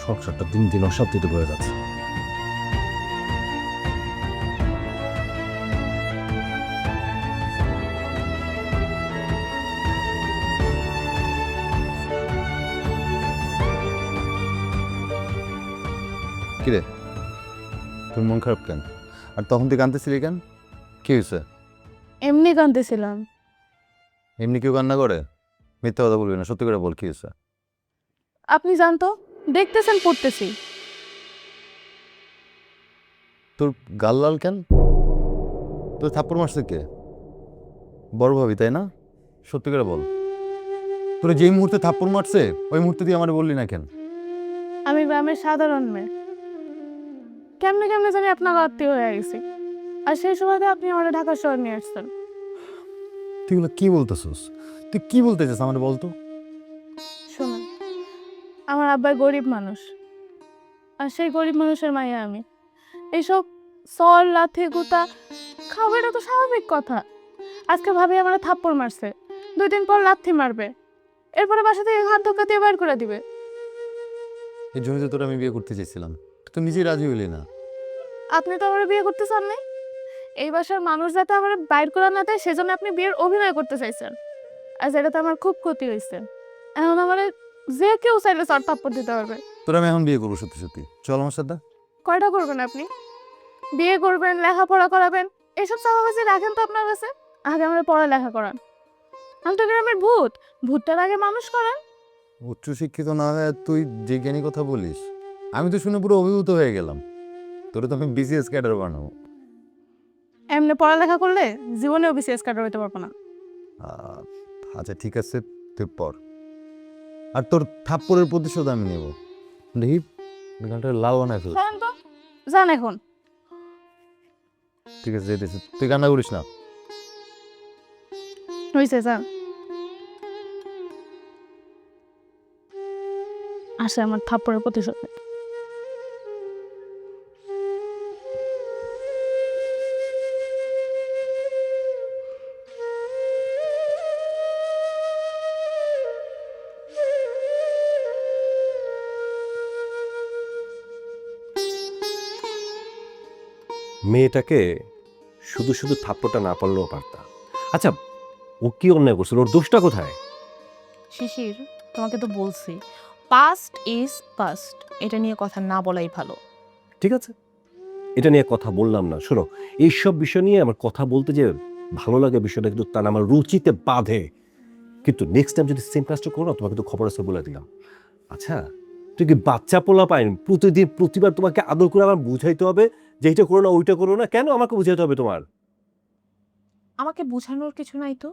সংসারটা দিন দিন অশান্তিতে বয়ে যাচ্ছে। কিরে, তোর মন খারাপ কেন? আর তখন তুই কাঁদতেছিলি কেন? কি হয়েছে? এমনি কাঁদতেছিলাম। এমনি কেউ কান্না করে? মিথ্যা কথা বলবি না, সত্যি করে বল, কি হয়েছে? আপনি জানতো, দেখতেছেন পড়তেছি। তোর গাল লাল কেন? তোর থাপ্পড় মারছে কে? বড় ভাবি তাই না? সত্যি করে বল। তোর যেই মুহূর্তে থাপ্পড় মারছে ওই মুহূর্তে তুই আমার বললি না কেন? আমি গ্রামের সাধারণ মেয়ে, কেমনে কেমনে জানি আপনার আত্মীয় হয়ে গেছি। আর সেই সময়তে আপনি আমার ঢাকা শহর নিয়ে আসছেন। তুই এগুলো কি বলতেছিস? তুই কি বলতে চাস আমার বলতো? শুনুন, আমার আব্বা গরিব মানুষ, আর সেই গরিব মানুষের মাইয়া আমি। এইসব সর লাথি গুতা খাওয়া এটা তো স্বাভাবিক কথা। আজকে ভাবি আমার থাপ্পড় মারছে, 2 দিন পর লাথি মারবে, এরপরে বাসা থেকে ঘাট ধাক্কা দিয়ে বের করে দিবে। এই জন্য তো তোর আমি বিয়ে করতে চাইছিলাম, তুই নিজেই রাজি হইলি না। আপনি তো আমার বিয়ে করতে চান নাই। এই বাসার মানুষ যাতে আমার বাইর করা না দেয় সেজন্য আপনি বিয়ের অভিনয় করতে চাইছেন। আর যেটা তো আমার খুব ক্ষতি হয়েছে। এখন আমার যে কেউ চাইলে চর থাপ্পড় দিতে পারবে। তোর আমি এখন বিয়ে করবো সত্যি সত্যি, চল আমার সাথে। কয়টা করবেন আপনি? বিয়ে করবেন, লেখাপড়া করাবেন, এসব চাপাবাজি রাখেন তো আপনার কাছে। আগে আমার পড়ালেখা করান। আমি তো গ্রামের ভূত, ভূতটার আগে মানুষ করান। উচ্চশিক্ষিত না হয়ে তুই যে জ্ঞানী কথা বলিস, আমি তো শুনে পুরো অভিভূত হয়ে গেলাম। তোরে তো আমি বিসিএস ক্যাডার বানাবো। এমনি পড়ালেখা করলে জীবনেও বিসিএস কাটার হইতে পারবো না। আচ্ছা ঠিক আছে, তুই পর। আর তোর থাপ্পড়ের প্রতিশোধ আমি নেব। দেখি গানটা লাল বানায় ফেল। শোনেন তো, যান এখন। ঠিক আছে যেতেছি, তুই কান্না করিস না। হয়েছে, যান। আসে আমার থাপ্পড়ের প্রতিশোধ। মেয়েটাকে শুধু শুধু থাপ্পড়টা না পারলেও পারতা। আচ্ছা, ও কি অন্যায় করছিল? ওর দোষটা কোথায়? শিশির, তোমাকে তো বলছি পাস্ট ইজ পাস্ট, এটা নিয়ে কথা না বলাই ভালো। ঠিক আছে, এটা নিয়ে কথা বললাম না। শোনো, এইসব বিষয় নিয়ে আমার কথা বলতে যে ভালো লাগে বিষয়টা কিন্তু তা না, আমার রুচিতে বাধে। কিন্তু নেক্সট টাইম যদি সেম কাজটা করো না, তোমাকে কিন্তু খবর আছে বলে দিলাম। আচ্ছা, তুই কি বাচ্চা পোলা পাইন? প্রতিদিন প্রতিবার তোমাকে আদর করে আমার বুঝাইতে হবে যে এইটা করো না ওইটা করো না? কেন আমাকে বুঝাইতে হবে তোমার? আমাকে বোঝানোর কিছু নাই তো।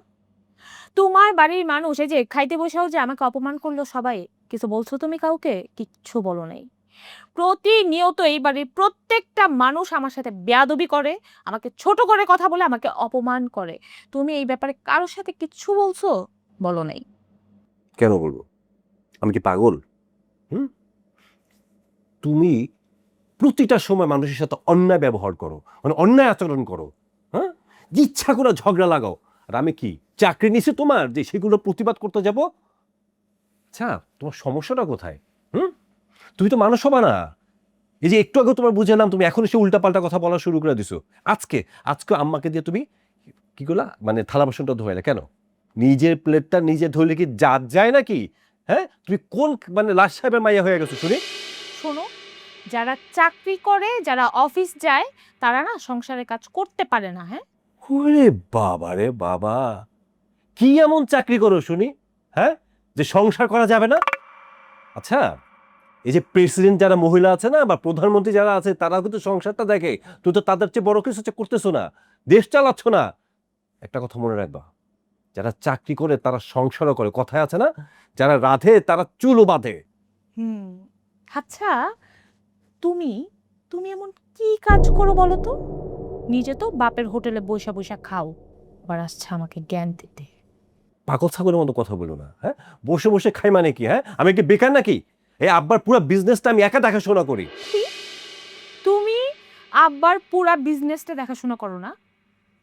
তোমার বাড়ির মানুষ এই যে খাইতে বসেও যে আমাকে অপমান করলো সবাই, কিছু বলছো তুমি কাউকে? কিচ্ছু বলো নাই। প্রতিনিয়ত এই বাড়ির প্রত্যেকটা মানুষ আমার সাথে বেয়াদবি করে, আমাকে ছোট করে কথা বলে, আমাকে অপমান করে। তুমি এই ব্যাপারে কারোর সাথে কিচ্ছু বলছো? বলো নাই। কেন বলবো? আমি কি পাগল? তুমি প্রতিটা সময় মানুষের সাথে অন্যায় ব্যবহার করো, মানে অন্যায় আচরণ করো। হ্যাঁ, ইচ্ছা করে ঝগড়া লাগাও। আর আমি কি চাকরি নিছি তোমার যে সেগুলো প্রতিবাদ করতে যাব? আচ্ছা, তোমার সমস্যাটা কোথায়? তুমি তো মানুষ হবা না। এই যে একটু আগে তোমার বুঝালাম, তুমি এখন সে উল্টাপাল্টা কথা বলা শুরু করে দিছো। আজকে আজকে আম্মাকে দিয়ে তুমি কি করলা মানে থালা বাসনটা ধোয়াইলা কেন? নিজের প্লেটটা নিজে ধুলে কি জাত যায় নাকি? হ্যাঁ, তুমি কোন মানে লাশ সাহেবের মাইয়া হয়ে গেছো শুনি? শোনো, যারা চাকরি করে, যারা অফিস যায়, তারা না সংসারের কাজ করতে পারে না। হ্যাঁ, ওরে বাবা রে বাবা, কি এমন চাকরি করো শুনি, হ্যাঁ, যে সংসার করা যাবে না? আচ্ছা, এই যে প্রেসিডেন্ট যারা মহিলা আছে না বা প্রধানমন্ত্রী যারা আছে তারা কিন্তু সংসারটা দেখে, তুই তো তাদের চেয়ে বড় কিছু করতেছো না, দেশ চালাচ্ছ না। একটা কথা মনে রাখবা, যারা চাকরি করে তারা সংসারও করে, কথায় আছে না, যারা রাধে তারা চুলও বাঁধে। আচ্ছা, তুমি তুমি এমন কি কাজ করো বলো তো? নিজে তো বাপের হোটেলে বসে বসে খাও, আবার আসছে আমাকে জ্ঞান দিতে। পাগল ছাগলের মতো কথা বলো না, হ্যাঁ, বসে বসে খাই মানে কি? হ্যাঁ, আমি কি বেকার নাকি? এই আব্বার পুরো বিজনেসটা আমি একা দেখাশোনা করি। তুমি আব্বার পুরা বিজনেসটা দেখাশোনা করো না?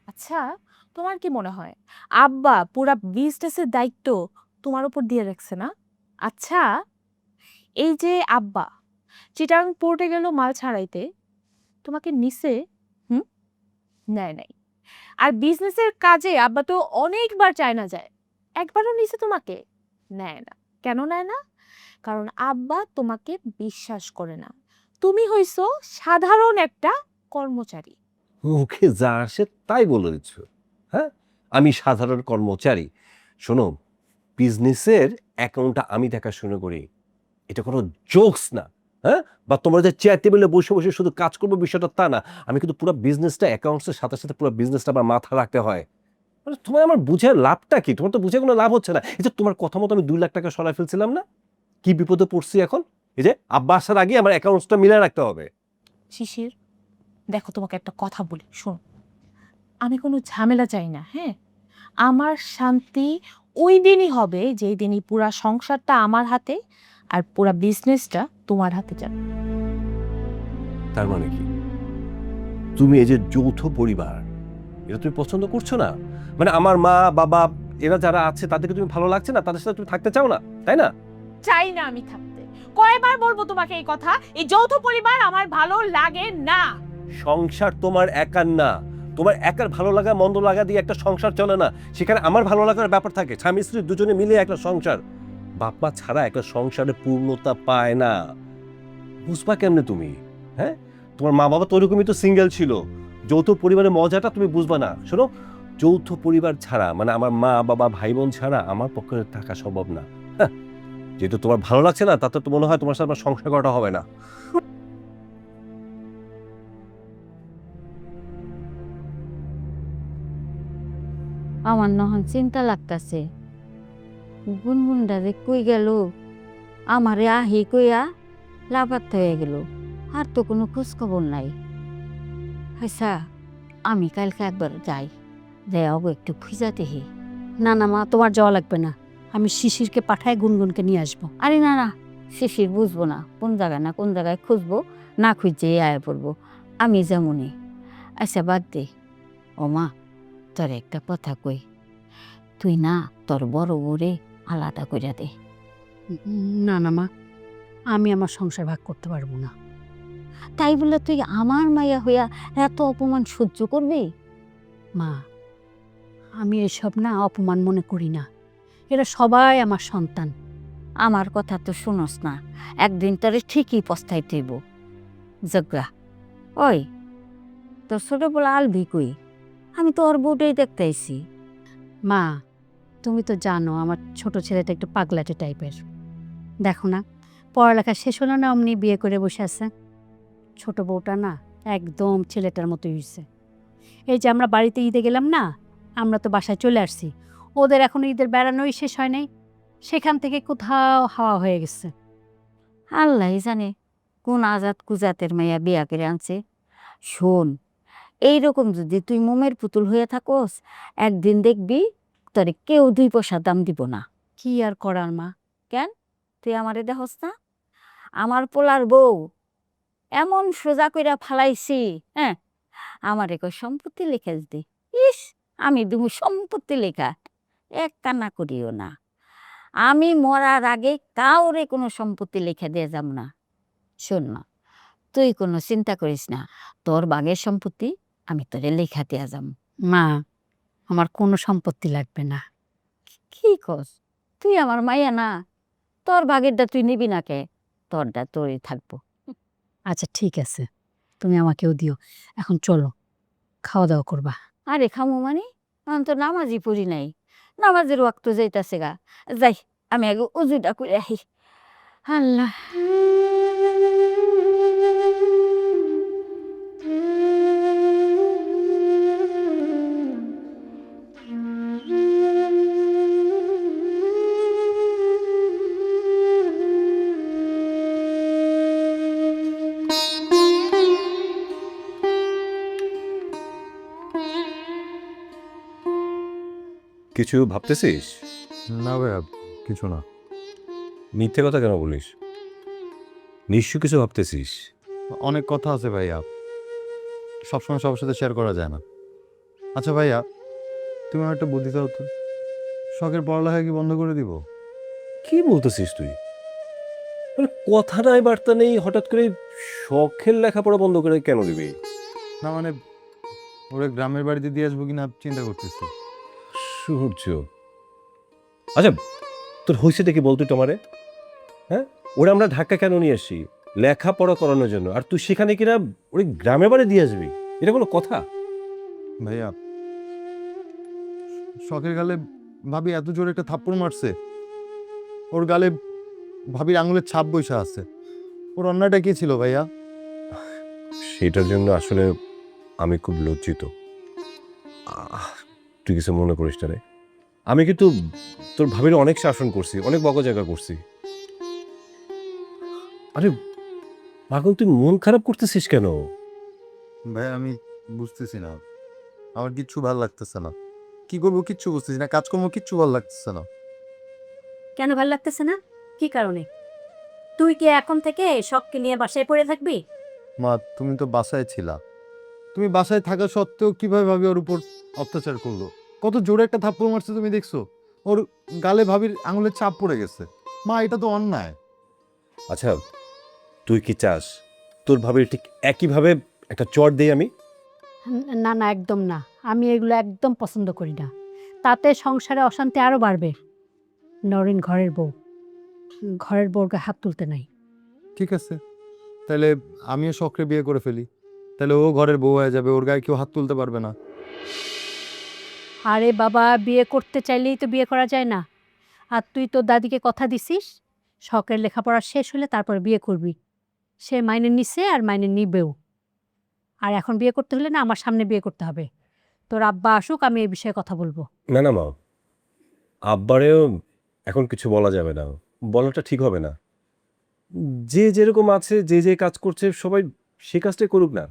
আচ্ছা, তোমার কি মনে হয় আব্বা পুরা বিজনেসের দায়িত্ব তোমার উপর দিয়ে রাখছে না? আচ্ছা, এই যে আব্বা চিটাং পোর্টে গেল মাল ছাড়াইতে, তোমাকে নিছে? হুম, নেয় নাই। আর বিজনেসের কাজে আব্বা তো অনেকবার চায়না যায়, একবারও নিছে তোমাকে? নেয় না। কেন নেয় না? কারণ আব্বা তোমাকে বিশ্বাস করে না। তুমি হইছো সাধারণ একটা কর্মচারী। মুখে যা আসে তাই বলে দিচ্ছ, হ্যাঁ, আমি সাধারণ কর্মচারী। শোনো, বিজনেসের অ্যাকাউন্টটা আমি দেখাশোনা করি, এটা কোনো জোকস না, হ্যাঁ, বা তোমরা যে চেয়ার টেবিলে বসে বসে শুধু কাজ করবো বিষয়টা তা না, আমি কিন্তু পুরো বিজনেসটা অ্যাকাউন্টসের সাথে সাথে পুরো বিজনেসটা আমার মাথা রাখতে হয়। মানে তোমার আমার বুঝে লাভটা কি? তোমার তো বুঝে কোনো লাভ হচ্ছে না। এই যে তোমার কথা মতো আমি 2 লাখ টাকা সরাই ফেলছিলাম না, কি বিপদে পড়ছি এখন? এই যে আব্বা আসার আগে আমার অ্যাকাউন্টসটা মিলে রাখতে হবে। শিশির, দেখো তোমাকে একটা কথা বলি, শোনো, আমি কোনো ঝামেলা চাই না। হ্যাঁ, আমার শান্তি ওই দিনই হবে যেই দিনই পুরা সংসারটা আমার হাতে আর পুরা বিজনেসটা তোমার হাতে যাবে। তার মানে কি, তুমি এই যে যৌথ পরিবার এটা তুমি পছন্দ করছো না? মানে আমার মা বাবা এরা যারা আছে তাদেরকে তুমি ভালো লাগছে না, তাদের সাথে তুমি থাকতে চাও না, তাই না? চাই না আমি থাকতে। কয়বার বলবো তোমাকে এই কথা? এই যৌথ পরিবার আমার ভালো লাগে না। সংসার তোমার একার না, তোমার একার ভালো লাগা মন্দ লাগা দিয়ে একটা সংসার চলে না, সেখানে আমার ভালো লাগার ব্যাপার থাকে। স্বামী স্ত্রী দুজনে মিলে একটা সংসার, বাপ মা ছাড়া একটা সংসারে পূর্ণতা পায় না। বুঝবা কেমনে তুমি? হ্যাঁ, তোমার মা বাবা তো ওরকমই তো সিঙ্গেল ছিল, যৌথ পরিবারের মজাটা তুমি বুঝবা না। শোনো, যৌথ পরিবার ছাড়া মানে আমার মা বাবা ভাই বোন ছাড়া আমার পক্ষে থাকা সম্ভব না। হ্যাঁ, যেহেতু তোমার ভালো লাগছে না তাতে তো মনে হয় তোমার সাথে আমার সংসার করাটা হবে না। আমার নহন চিন্তা লাগতাছে, গুনগুনটা যে কই গেল, আমারে আহি কইয়া লাপাত্তা হয়ে গেল, আর তো কোনো খোঁজ খবর নাই। আচ্ছা, আমি কালকে একবার যাই, যাই একটু খুঁজাতে হে। না না মা, তোমার যাওয়া লাগবে না, আমি শিশিরকে পাঠায় গুনগুনকে নিয়ে আসবো। আরে না না, শিশির বুঝবো না কোন জায়গায় না কোন জায়গায় খুঁজবো, না খুঁজে আয়া পড়বো, আমি যেমনই। আচ্ছা বাদ দে, ও মা, তোর একটা কথা কই, তুই না তোর বড় বউরে আলাদা কইরা দে। না না মা, আমি আমার সংসার ভাগ করতে পারবো না। তাই বলে তুই আমার মাইয়া হইয়া এত অপমান সহ্য করবি? মা, আমি এসব না অপমান মনে করি না, এরা সবাই আমার সন্তান। আমার কথা তো শুনোস না, একদিন তোরে ঠিকই পস্তাইতে হইব। জগা, ওই তোর ছোট বলে আলবি কই? আমি তো ওর বউটাই দেখতে আইছি। মা, তুমি তো জানো আমার ছোট ছেলেটা একটু পাগলাটে টাইপের। দেখো না, পড়ালেখা শেষ হলো না অমনি বিয়ে করে বসে আছে। ছোট বউটা না একদম ছেলেটার মতোই হয়েছে। এই যে আমরা বাড়িতে ঈদে গেলাম না, আমরা তো বাসায় চলে আসছি, ওদের এখনো ঈদের বেড়ানোই শেষ হয় নাই, সেখান থেকে কোথাও হাওয়া হয়ে গেছে। আল্লাহ জানে কোন আজাদ কুজাতের মাইয়া বিয়া করে আনছে। শোন, এইরকম যদি তুই মোমের পুতুল হয়ে থাকস, একদিন দেখবি তোরে কেউ 2 পয়সা দাম দিব না। কি আর করার মা। কেন, তুই আমারে দেখস না? আমার পোলার বউ এমন সোজা কইরা ফালাইছি, হ্যাঁ, আমার একই সম্পত্তি লেখা দি। ইস, আমি দেবো সম্পত্তি লেখা, এক কান্না করিও না। আমি মরার আগে কাউরে কোনো সম্পত্তি লেখা দিয়ে যাব না। শোন না, তুই কোনো চিন্তা করিস না, তোর বাগের সম্পত্তি আমি তোরে লেখা দিয়া যাব। মা, আমার কোনো সম্পত্তি লাগবে না। কি কস? তুই আমার মাইয়া না, তোর ভাগেরটা তুই নিবি না কে? তোরটা তোরই থাকবো। আচ্ছা ঠিক আছে, তুমি আমাকেও দিও। এখন চলো, খাওয়া দাওয়া করবা। আরে খামু মানে, আমি তো নামাজই পড়ি নাই। নামাজের ওয়াক্ত যাইতাছে গা। যাই, আমি আগে উজুটা করে আহি। আল্লাহ। কিছু ভাবতেছিস? না ভাইয়া, কিছু না। মিথ্যে কথা কেন বলিস? নিশ্চয় কিছু ভাবতেছিস। অনেক কথা আছে ভাইয়া, সবসময় সবার সাথে শেয়ার করা যায় না। আচ্ছা ভাইয়া, তুমি আমার একটা বুদ্ধি দাও তো, শখের পড়ালেখা কি বন্ধ করে দিব? কি বলতেছিস তুই? মানে কথা নাই বার্তা নেই, হঠাৎ করে শখের লেখাপড়া বন্ধ করে কেন দিবি? না মানে, ওরা গ্রামের বাড়িতে দিয়ে আসবো কিনা চিন্তা করতেছি। সূর্য, আচ্ছা তোর হয়েছেটা কি বলতো তোমারে? হ্যাঁ, ওরা আমরা ঢাকা কেন নিয়ে আসি? লেখাপড়া করানোর জন্য। আর তুই সেখানে কিনা ওই গ্রামের বাড়ি দিয়ে আসবি? এটা কোনো কথা? ভাইয়া, শখের গালে ভাবি এত জোরে একটা থাপ্পড় মারছে, ওর গালে ভাবির আঙুলের ছাপ বৈশা আছে। ওর অন্যটা কি ছিল ভাইয়া? সেটার জন্য আসলে আমি খুব লজ্জিত। তুই কিছু মনে করিস না রে। আমি কিন্তু তোর ভাবির অনেক শাসন করছি, অনেক বকাঝকা করছি। আরে পাগল, তুই মন খারাপ করতেছিস কেন? ভাইয়া আমি বুঝতেছি না, আমার কিচ্ছু ভালো লাগতেছে না। কি করবো কিচ্ছু বুঝতেছি না, কাজকর্ম কিচ্ছু ভালো লাগতেছে না। কেন ভালো লাগতেছে না? কি কারণে? তুই কি এখন থেকে শখকে নিয়ে বাসায় পড়ে থাকবি? মা, তুমি তো বাসায় ছিলা, তুমি বাসায় থাকা সত্ত্বেও কিভাবে ভাবি ওর উপর অত্যাচার করলো? কত জোরে একটা থাপ্পড় মারছে তুমি দেখছো? ওর গালে ভাবির আঙুলের ছাপ পড়ে গেছে। মা, এটা তো অন্যায়। আচ্ছা, তুই কি চাস তোর ভাবির ঠিক একইভাবে একটা চড় দেই আমি? না না, একদম না। আমি এগুলো একদম পছন্দ করি না। তাতে সংসারে অশান্তি আরো বাড়বে। নরিন ঘরের বউ, ঘরের বউকে হাত তুলতে নাই। ঠিক আছে, তাহলে আমিও শখরে বিয়ে করে ফেলি, তাহলে ও ঘরের বউ হয়ে যাবে, ওর গায়ে কেউ হাত তুলতে পারবে না। আরে বাবা, বিয়ে করতে চাইলেই তো বিয়ে করা যায় না। আর তুই তোর দাদিকে কথা দিছিস, শখের লেখাপড়া শেষ হলে তারপর বিয়ে করবি। সে মাইনে নিছে আর মাইনে নিবেও। আর এখন বিয়ে করতে হলে না, আমার সামনে বিয়ে করতে হবে। তোর আব্বা আসুক, আমি এই বিষয়ে কথা বলবো। না না মা, আব্বারেও এখন কিছু বলা যাবে না, বলাটা ঠিক হবে না। যে যেরকম আছে, যে যে কাজ করছে সবাই সে কাজটাই করুক না।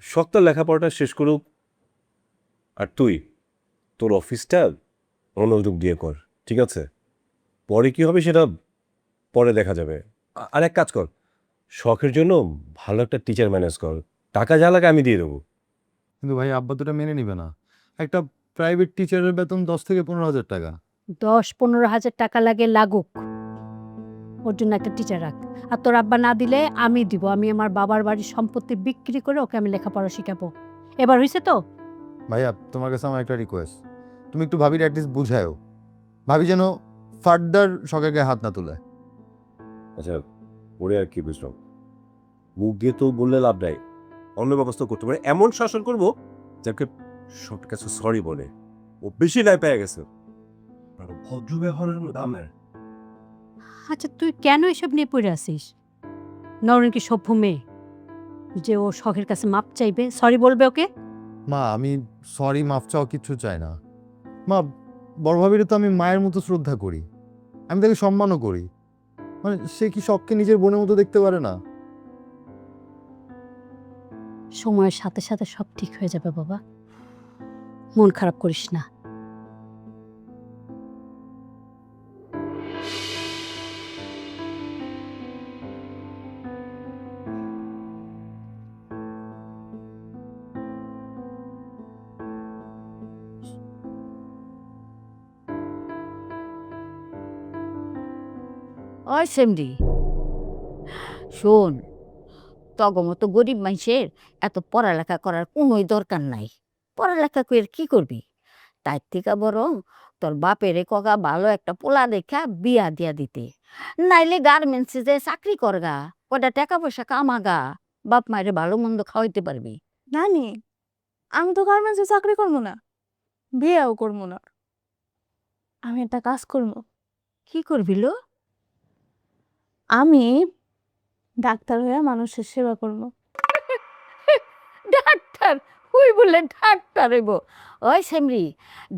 শখটা লেখাপড়াটা শেষ করুক। আর তুই তোর অফিসটা মনোযোগ দিয়ে কর, ঠিক আছে? পরে কি হবে সেটা পরে দেখা যাবে। আর এক কাজ কর, শখের জন্য ভালো একটা টিচার ম্যানেজ কর, টাকা যা লাগে আমি দিয়ে দেবো। কিন্তু ভাই, আব্বা তো এটা মেনে নিবে না। একটা প্রাইভেট টিচারের বেতন 10 থেকে 15 হাজার টাকা। 10-15 হাজার টাকা লাগে, লাগুক। ওর জন্য একটা টিচার রাখ। আর তোর আব্বা না দিলে আমি দিব। আমি আমার বাবার বাড়ির সম্পত্তি বিক্রি করে ওকে আমি লেখাপড়া শিখাবো। এবার হয়েছে তো? ভাইয়া, তোমার কাছে আমার একটা রিকোয়েস্ট, তুমি একটু ভাবির অ্যাটলিস্ট বুঝায়ও, ভাবি যেন ফার্দার শখের গায়ে হাত না তুলে। আচ্ছা, ওরে আর কি বুঝলাম, মুখ দিয়ে তো বললে লাভ নাই, অন্য ব্যবস্থা করতে পারে। এমন শাসন করবো যাকে সব কাছে সরি বলে। ও বেশি নাই পেয়ে গেছে, ভদ্র ব্যবহারের দাম নেই। আচ্ছা, তুই কেন এসব নিয়ে পড়ে আসিস? নরেন কি সভ্য মেয়ে যে ও শখের কাছে মাপ চাইবে, সরি বলবে ওকে? মা, আমি সরি মাফ চাও কিচ্ছু চাই না। মা, বড় ভাবিরে তো আমি মায়ের মতো শ্রদ্ধা করি, আমি তাকে সম্মানও করি। মানে সে কি শখকে নিজের বোনের মতো দেখতে পারে না? সময়ের সাথে সাথে সব ঠিক হয়ে যাবে বাবা, মন খারাপ করিস না। ওই সেমরি, শোন, তগমতো মতো গরিব মানুষের এত পড়ালেখা করার কোনোই দরকার নাই। পড়ালেখা করে কি করবি? তাই থেকে বরং তোর বাপেরে কগা ভালো একটা পোলা দেখা বিয়া দিয়া দিতে, নাইলে গার্মেন্টসে যে চাকরি করগা, কয়টা টাকা পয়সা কামাগা, বাপ মায়ের ভালো মন্দ খাওয়াইতে পারবি। নানি, আমি তো গার্মেন্টসে চাকরি করবো না, বিয়েও করবো না। আমি একটা কাজ করবো, কি করবি লো? আমি ডাক্তার হয়ে মানুষের সেবা করবো। ডাক্তার? হুই বললে ডাক্তার হইব? ওই সেমরি,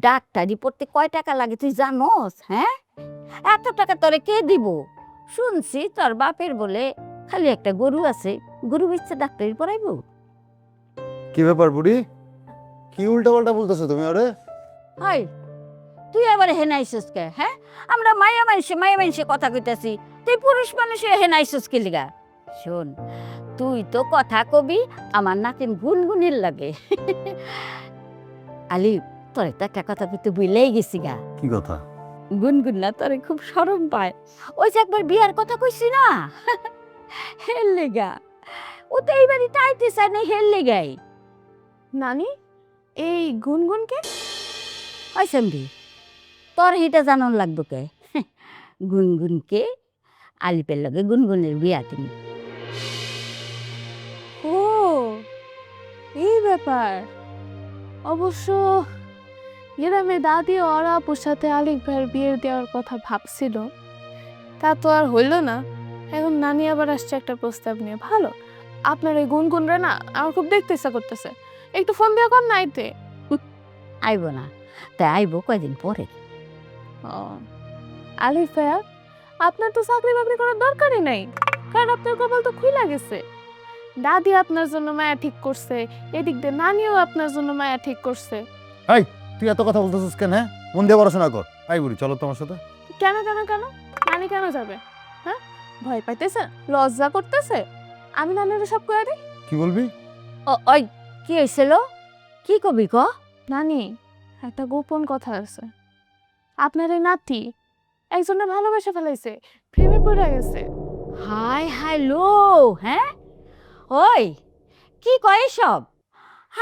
ডাক্তারি পড়তে কয় টাকা লাগে তুই জানোস? হ্যাঁ, এত টাকা তোরে কে দিব? শুনছি তোর বাপের বলে খালি একটা গরু আছে, গরু বেচছে ডাক্তারি পড়াইব। কি ব্যাপার বুড়ি, কি উল্টা পাল্টা বলতেছো তুমি? আরে হাই, তুই আবার হেনাইছিস কে? হ্যাঁ, আমরা মায়া মানুষে কথা কইতাছি, তুই পুরুষ মানুষে হেনাইছিস কি লিগা? শোন, তুই তো কথা কবি আমার নাতিন গুনগুনির লাগে। আলি, তোর একটা কথা কইতে ভুলেই গেছি গা। কি কথা? গুনগুন না তোরে খুব শরম পায়। ওই যে একবার বিয়ার কথা কইছি না, হেল লেগা ও তো এই বাড়িতে আইতে চায় না, হেল লেগাই। নানি, এই গুনগুনকে? ওই সেমরি, তোর হিটা জানান লাগবো কে? গুনগুনকে আলিপের লগে গুনগুনের বিয়া তুমি। ও, এই ব্যাপার। অবশ্য গ্রামে দাদি ওরা আপুর সাথে আলিক ভাইয়ের বিয়ে দেওয়ার কথা ভাবছিল, তা তো আর হইল না। এখন নানি আবার আসছে একটা প্রস্তাব নিয়ে। ভালো, আপনার এই গুনগুনরা না আমার খুব দেখতে ইচ্ছা করতেছে। একটু ফোন দেওয়া কর না আইতে। আইব না, তাই আইব কয়দিন পরে। আলিফ ভাইয়া, আপনার তো চাকরি বাকরি করার দরকারই নাই, কারণ আপনার কপাল তো খুইলা গেছে। দাদি আপনার জন্য মায়া ঠিক করছে, এদিক দিয়ে নানিও আপনার জন্য মায়া ঠিক করছে। তুই এত কথা বলতেছিস কেন? হ্যাঁ, মন দিয়ে পড়াশোনা কর। আই বুড়ি, চলো তোমার সাথে। কেন কেন কেন? নানি কেন যাবে? হ্যাঁ, ভয় পাইতেছে, লজ্জা করতেছে? আমি নানির সব কয়ে দিই। কি বলবি? ওই কি হয়েছিল, কি কবি ক? নানি, একটা গোপন কথা আছে। আপনার এই নাতি একজনের ভালোবেসে ফেলাইছে, প্রেমে পড়ে গেছে। হাই হাই লো, হ্যাঁ? ওই কি কয় সব?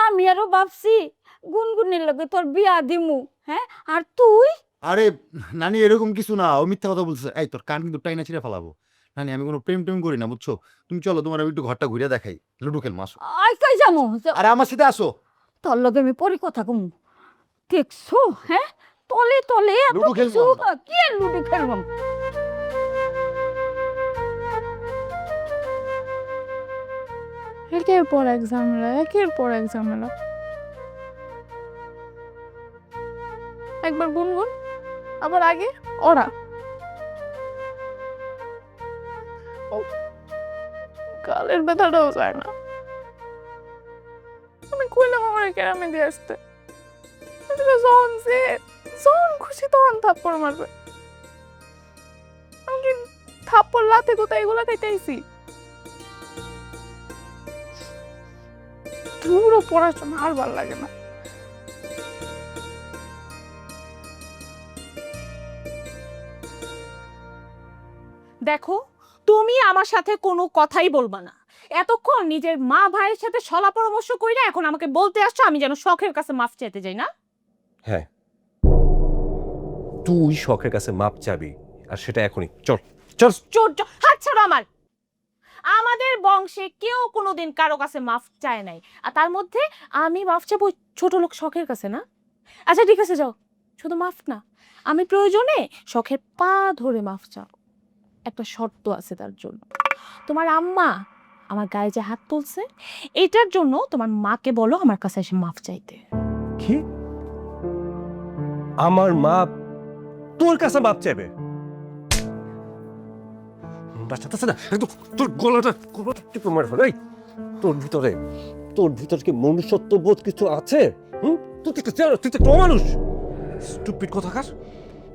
আমি আরো ভাবছি গুনগুনের লগে তোর বিয়া দিমু, হ্যাঁ? আর তুই? আরে নানি, এরকম কিছু না, ও মিথ্যা কথা বলছে। এই তোর কান কিন্তু টাইনা ছিঁড়ে ফেলাবো। নানি, আমি কোনো প্রেম টেম করি না, বুঝছো? তুমি চলো, তোমার আমি একটু ঘরটা ঘুরে দেখাই। লুডু খেল মাসো। আই কই যামু? আরে আমার সাথে আসো। তোর লগে আমি পরে কথা কমু, দেখছো? হ্যাঁ, তলে তলে এত লুডু খেলবো কিছু। আমরা। কি আর লুডু খেলবো? একের পর এক ঝামেলা, একের পর এক ঝামেলা। একবার গুনগুন, আবার আগে ওরা। গালের ব্যথাটাও যায় না। আমি কইলাম আমার গ্রামে দিয়ে আসতে, যখন খুশি তখন থাপ্পড় মারবে। আমি কি থাপ্পড় লাথি কোথায় এগুলা খাইতে আইছি? পুরো পড়াশোনা আর ভাল লাগে না। দেখো, তুমি আমার সাথে কোনো কথাই বলবা না। এতক্ষণ নিজের মা ভাইয়ের সাথে সলা পরামর্শ কইরা এখন আমাকে বলতে আসছো আমি যেন শখের কাছে মাফ চাইতে যাই, না? হ্যাঁ, তুই শখের কাছে মাপ চাবি, আর সেটা এখনই। চল চল। চোর, হাত ছাড়ো আমার। আমাদের বংশে কেউ কোনোদিন কারো কাছে মাফ চায় নাই, আর তার মধ্যে আমি মাফ চাবো ছোট লোক শখের কাছে, না? আচ্ছা ঠিক আছে, যাও। শুধু মাফ না, আমি প্রয়োজনে শখের পা ধরে মাফ চাবো। একটা শর্ত আছে তার জন্য। তোমার আম্মা আমার গায়ে যে হাত তুলছে, এটার জন্য তোমার মাকে বলো আমার কাছে এসে মাফ চাইতে। কি? আমার মা তোর কাছে মাপ চাইবে? তোর গলাটা টিপে মার ফেলে। তোর ভিতরে কি মনুষ্যত্ব বোধ কিছু আছে? তুই তো অমানুষ, স্টুপিড কথাকার।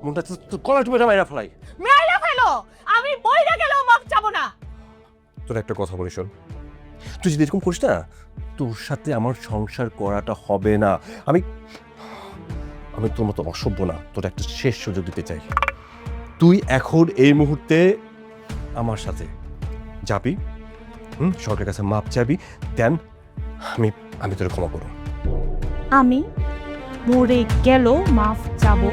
মনটা তোর গলা টিপে মাইরা ফেলাই। মেয়েরা ফেলো, আমি বইরা গেলেও মাফ চাবো না। তোর একটা কথা বলি শোন, তুই যদি এরকম করিস না, তোর সাথে আমার সংসার করাটা হবে না। আমি তোর মতো অসভ্য না, তোর একটা শেষ সুযোগ দিতে চাই। তুই এখন এই মুহূর্তে আমার সাথে যাবি, সরকারের কাছে মাপ চাবি, দেন আমি তোর ক্ষমা করব। আমি মরে গেল মাফ চাবো